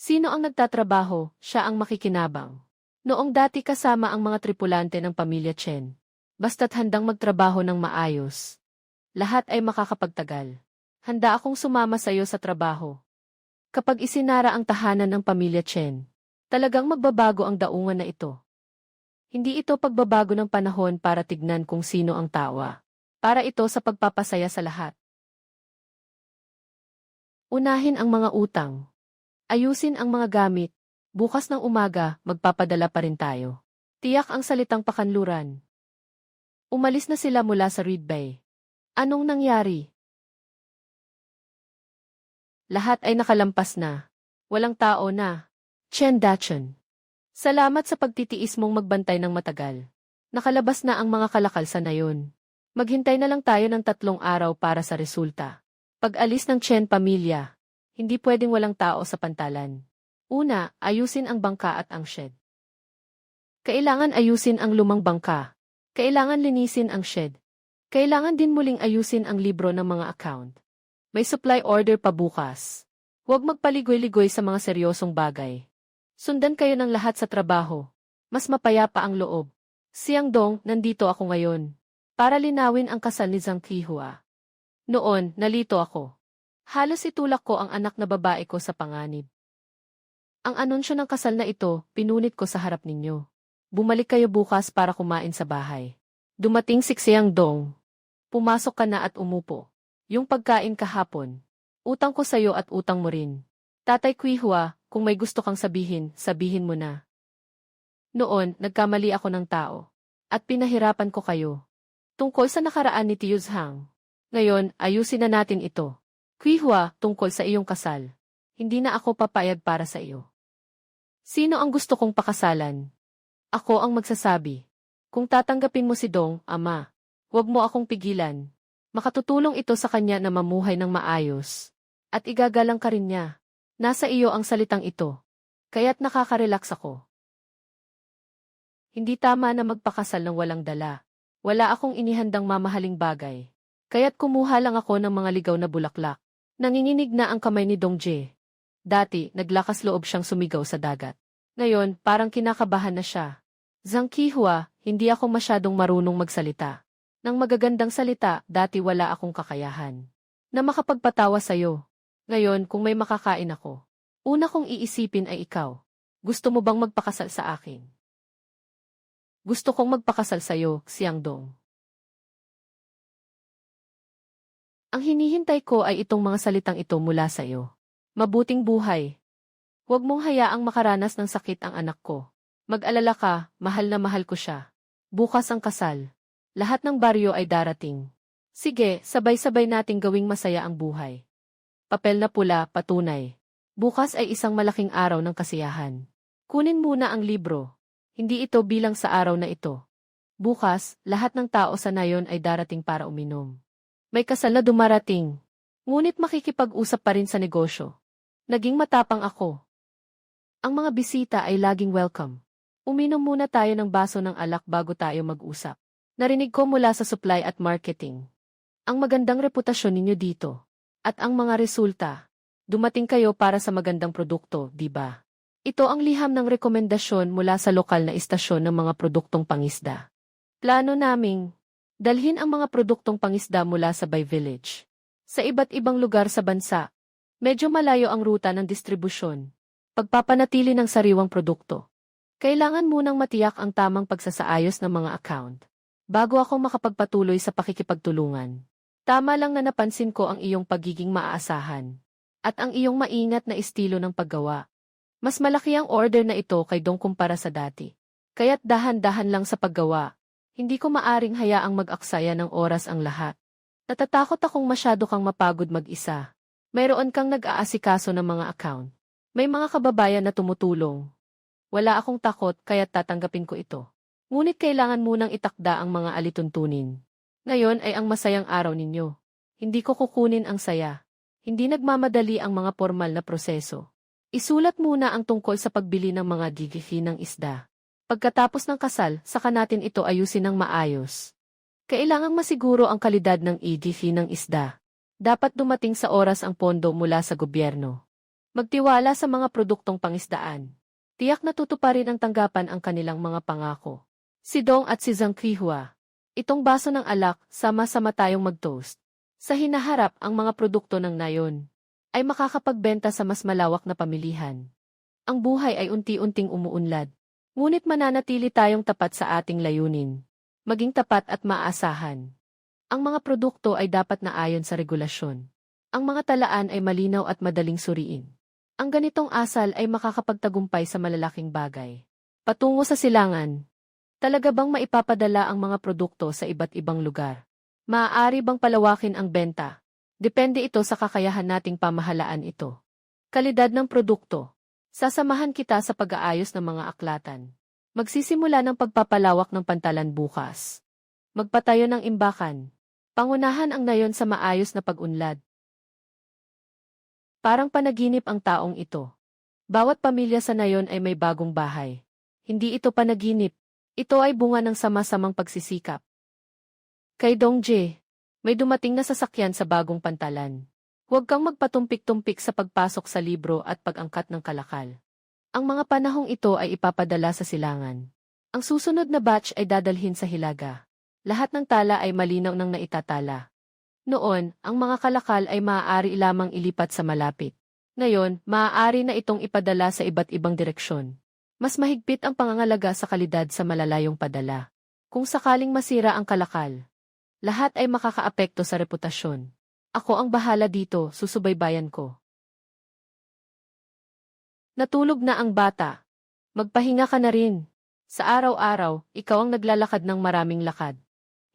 Sino ang nagtatrabaho, siya ang makikinabang. Noong dati kasama ang mga tripulante ng pamilya Chen. Basta't handang magtrabaho ng maayos. Lahat ay makakapagtagal. Handa akong sumama sa iyo sa trabaho. Kapag isinara ang tahanan ng pamilya Chen, talagang magbabago ang daungan na ito. Hindi ito pagbabago ng panahon para tignan kung sino ang tawa. Para ito sa pagpapasaya sa lahat. Unahin ang mga utang. Ayusin ang mga gamit. Bukas ng umaga, magpapadala pa rin tayo. Tiyak ang salitang pakanluran. Umalis na sila mula sa Reed Bay. Anong nangyari? Lahat ay nakalampas na. Walang tao na. Chen Dachun. Salamat sa pagtitiis mong magbantay ng matagal. Nakalabas na ang mga kalakal sa nayon. Maghintay na lang tayo ng 3 araw para sa resulta. Pag-alis ng Chen pamilya, hindi pwedeng walang tao sa pantalan. Una, ayusin ang bangka at ang shed. Kailangan ayusin ang lumang bangka. Kailangan linisin ang shed. Kailangan din muling ayusin ang libro ng mga account. May supply order pa bukas. Huwag magpaligoy-ligoy sa mga seryosong bagay. Sundan kayo ng lahat sa trabaho. Mas mapayapa ang loob. Siang Dong, nandito ako ngayon. Para linawin ang kasal ni Zhang Qihua. Noon, nalito ako. Halos itulak ko ang anak na babae ko sa panganib. Ang anunsyo ng kasal na ito, pinunit ko sa harap ninyo. Bumalik kayo bukas para kumain sa bahay. Dumating si Xiang Dong. Pumasok ka na at umupo. Yung pagkain kahapon. Utang ko sa'yo at utang mo rin. Tatay Qihua, kung may gusto kang sabihin, sabihin mo na. Noon, nagkamali ako ng tao. At pinahirapan ko kayo. Tungkol sa nakaraan ni Tio Zhang. Ngayon, ayusin na natin ito. Qihua, tungkol sa iyong kasal. Hindi na ako papayag para sa iyo. Sino ang gusto kong pakasalan? Ako ang magsasabi. Kung tatanggapin mo si Dong, ama, huwag mo akong pigilan. Makatutulong ito sa kanya na mamuhay ng maayos. At igagalang ka rin niya. Nasa iyo ang salitang ito. Kaya't nakaka-relax ako. Hindi tama na magpakasal ng walang dala. Wala akong inihandang mamahaling bagay. Kaya't kumuha lang ako ng mga ligaw na bulaklak. Nanginginig na ang kamay ni Dong Jie. Dati, naglakas loob siyang sumigaw sa dagat. Ngayon, parang kinakabahan na siya. Zhang Qihua, hindi ako masyadong marunong magsalita. Nang magagandang salita, dati wala akong kakayahan. Na makapagpatawa sa'yo. Ngayon, kung may makakain ako, una kong iisipin ay ikaw. Gusto mo bang magpakasal sa akin? Gusto kong magpakasal sa'yo, Xiang Dong. Ang hinihintay ko ay itong mga salitang ito mula sa iyo. Mabuting buhay. Huwag mong hayaang makaranas ng sakit ang anak ko. Mag-alala ka, mahal na mahal ko siya. Bukas ang kasal. Lahat ng baryo ay darating. Sige, sabay-sabay nating gawing masaya ang buhay. Papel na pula, patunay. Bukas ay isang malaking araw ng kasiyahan. Kunin muna ang libro. Hindi ito bilang sa araw na ito. Bukas, lahat ng tao sa nayon ay darating para uminom. May kasal na dumarating. Ngunit makikipag-usap pa rin sa negosyo. Naging matapang ako. Ang mga bisita ay laging welcome. Uminom muna tayo ng baso ng alak bago tayo mag-usap. Narinig ko mula sa supply at marketing. Ang magandang reputasyon ninyo dito. At ang mga resulta. Dumating kayo para sa magandang produkto, di ba? Ito ang liham ng rekomendasyon mula sa lokal na istasyon ng mga produktong pangisda. Plano naming dalhin ang mga produktong pangisda mula sa Bay Village. Sa iba't ibang lugar sa bansa. Medyo malayo ang ruta ng distribusyon. Pagpapanatili ng sariwang produkto. Kailangan munang matiyak ang tamang pagsasaayos ng mga account bago ako makapagpatuloy sa pakikipagtulungan. Tama lang na napansin ko ang iyong pagiging maaasahan at ang iyong maingat na estilo ng paggawa. Mas malaki ang order na ito kay Dong kumpara sa dati. Kaya't dahan-dahan lang sa paggawa. Hindi ko maaring hayaang mag-aksaya ng oras ang lahat. Natatakot akong masyado kang mapagod mag-isa. Mayroon kang nag-aasikaso ng mga account. May mga kababayan na tumutulong. Wala akong takot kaya't tatanggapin ko ito. Ngunit kailangan munang itakda ang mga alituntunin. Ngayon ay ang masayang araw ninyo. Hindi ko kukunin ang saya. Hindi nagmamadali ang mga formal na proseso. Isulat muna ang tungkol sa pagbili ng mga DGF ng isda. Pagkatapos ng kasal, saka natin ito ayusin ng maayos. Kailangang masiguro ang kalidad ng EGF ng isda. Dapat dumating sa oras ang pondo mula sa gobyerno. Magtiwala sa mga produktong pangisdaan. Tiyak na tutuparin ang tanggapan ang kanilang mga pangako. Si Dong at si Zhang Qihua. Itong baso ng alak, sama-sama tayong mag-toast. Sa hinaharap ang mga produkto ng nayon ay makakapagbenta sa mas malawak na pamilihan. Ang buhay ay unti-unting umuunlad. Ngunit mananatili tayong tapat sa ating layunin. Maging tapat at maaasahan. Ang mga produkto ay dapat na ayon sa regulasyon. Ang mga talaan ay malinaw at madaling suriin. Ang ganitong asal ay makakapagtagumpay sa malalaking bagay. Patungo sa silangan. Talaga bang maipapadala ang mga produkto sa iba't ibang lugar? Maaari bang palawakin ang benta? Depende ito sa kakayahan nating pamahalaan ito. Kalidad ng produkto. Sasamahan kita sa pag-aayos ng mga aklatan. Magsisimula ng pagpapalawak ng pantalan bukas. Magpatayo ng imbakan. Pangunahan ang nayon sa maayos na pag-unlad. Parang panaginip ang taong ito. Bawat pamilya sa nayon ay may bagong bahay. Hindi ito panaginip. Ito ay bunga ng sama-samang pagsisikap. Kay Dong Jie, may dumating na sasakyan sa bagong pantalan. Huwag kang magpatumpik-tumpik sa pagpasok sa libro at pag-angkat ng kalakal. Ang mga panahong ito ay ipapadala sa silangan. Ang susunod na batch ay dadalhin sa Hilaga. Lahat ng tala ay malinaw nang naitatala. Noon, ang mga kalakal ay maaari lamang ilipat sa malapit. Ngayon, maaari na itong ipadala sa iba't ibang direksyon. Mas mahigpit ang pangangalaga sa kalidad sa malalayong padala. Kung sakaling masira ang kalakal, lahat ay makakaapekto sa reputasyon. Ako ang bahala dito, susubaybayan ko. Natulog na ang bata. Magpahinga ka na rin. Sa araw-araw, ikaw ang naglalakad ng maraming lakad.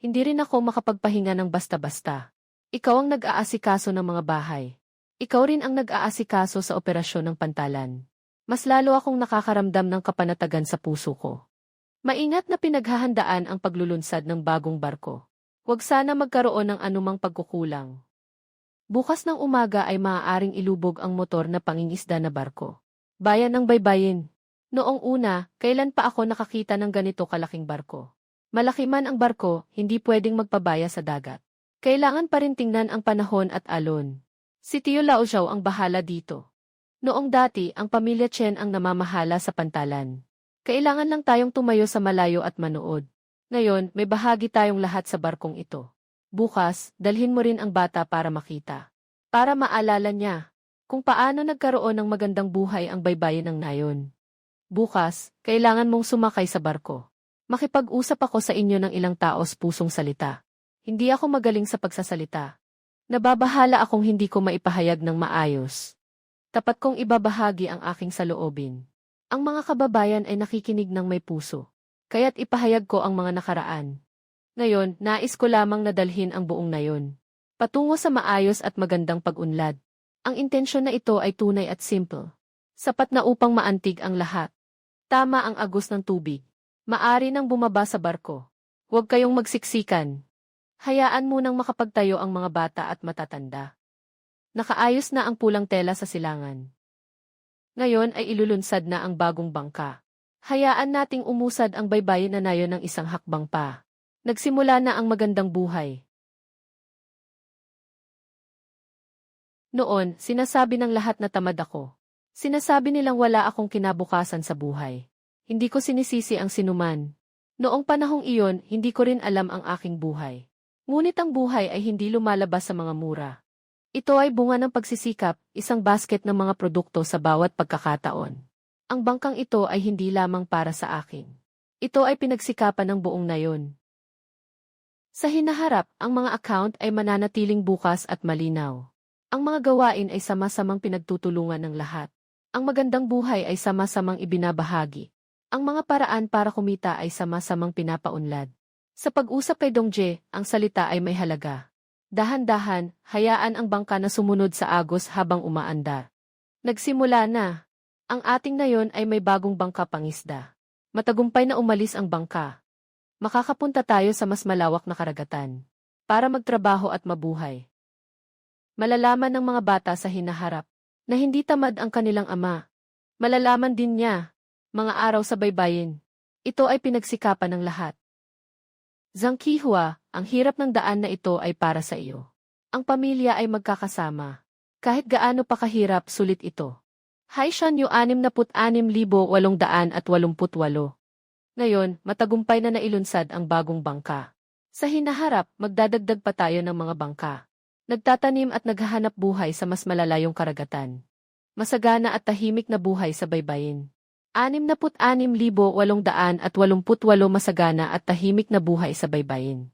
Hindi rin ako makapagpahinga ng basta-basta. Ikaw ang nag-aasikaso ng mga bahay. Ikaw rin ang nag-aasikaso sa operasyon ng pantalan. Mas lalo akong nakakaramdam ng kapanatagan sa puso ko. Maingat na pinaghahandaan ang paglulunsad ng bagong barko. Huwag sana magkaroon ng anumang pagkukulang. Bukas ng umaga ay maaaring ilubog ang motor na pangingisda na barko. Bayan ng baybayin. Noong una, kailan pa ako nakakita ng ganito kalaking barko? Malaki man ang barko, hindi pwedeng magpabaya sa dagat. Kailangan pa rin tingnan ang panahon at alon. Si Tio Lao Zhao ang bahala dito. Noong dati, ang pamilya Chen ang namamahala sa pantalan. Kailangan lang tayong tumayo sa malayo at manood. Ngayon, may bahagi tayong lahat sa barkong ito. Bukas, dalhin mo rin ang bata para makita. Para maalala niya kung paano nagkaroon ng magandang buhay ang baybayin ng nayon. Bukas, kailangan mong sumakay sa barko. Makipag-usap ako sa inyo ng ilang taos pusong salita. Hindi ako magaling sa pagsasalita. Nababahala akong hindi ko maipahayag ng maayos. Tapat kong ibabahagi ang aking saloobin. Ang mga kababayan ay nakikinig ng may puso. Kaya't ipahayag ko ang mga nakaraan. Ngayon, nais ko lamang nadalhin ang buong nayon. Patungo sa maayos at magandang pag-unlad. Ang intensyon na ito ay tunay at simple. Sapat na upang maantig ang lahat. Tama ang agos ng tubig. Maari nang bumaba sa barko. Huwag kayong magsiksikan. Hayaan munang makapagtayo ang mga bata at matatanda. Nakaayos na ang pulang tela sa silangan. Ngayon ay ilulunsad na ang bagong bangka. Hayaan nating umusad ang baybayin na nayon ng isang hakbang pa. Nagsimula na ang magandang buhay. Noon, sinasabi ng lahat na tamad ako. Sinasabi nilang wala akong kinabukasan sa buhay. Hindi ko sinisisi ang sinuman. Noong panahong iyon, hindi ko rin alam ang aking buhay. Ngunit ang buhay ay hindi lumalabas sa mga mura. Ito ay bunga ng pagsisikap, isang basket ng mga produkto sa bawat pagkakataon. Ang bangkang ito ay hindi lamang para sa akin. Ito ay pinagsikapan ng buong nayon. Sa hinaharap, ang mga account ay mananatiling bukas at malinaw. Ang mga gawain ay sama-samang pinagtutulungan ng lahat. Ang magandang buhay ay sama-samang ibinabahagi. Ang mga paraan para kumita ay sama-samang pinapaunlad. Sa pag-usap kay Dongje, ang salita ay may halaga. Dahan-dahan, hayaan ang bangka na sumunod sa agos habang umaandar. Nagsimula na. Ang ating nayon ay may bagong bangka pangisda. Matagumpay na umalis ang bangka. Makakapunta tayo sa mas malawak na karagatan. Para magtrabaho at mabuhay. Malalaman ng mga bata sa hinaharap na hindi tamad ang kanilang ama. Malalaman din niya, mga araw sa baybayin. Ito ay pinagsikapan ng lahat. Zhang Qihua, ang hirap ng daan na ito ay para sa iyo. Ang pamilya ay magkakasama. Kahit gaano pa kahirap, sulit ito. Haishan Yu 66,888. Ngayon, matagumpay na nailunsad ang bagong bangka. Sa hinaharap, magdadagdag pa tayo ng mga bangka. Nagtatanim at naghahanap buhay sa mas malalayong karagatan. Masagana at tahimik na buhay sa baybayin. 66,888 masagana at tahimik na buhay sa baybayin.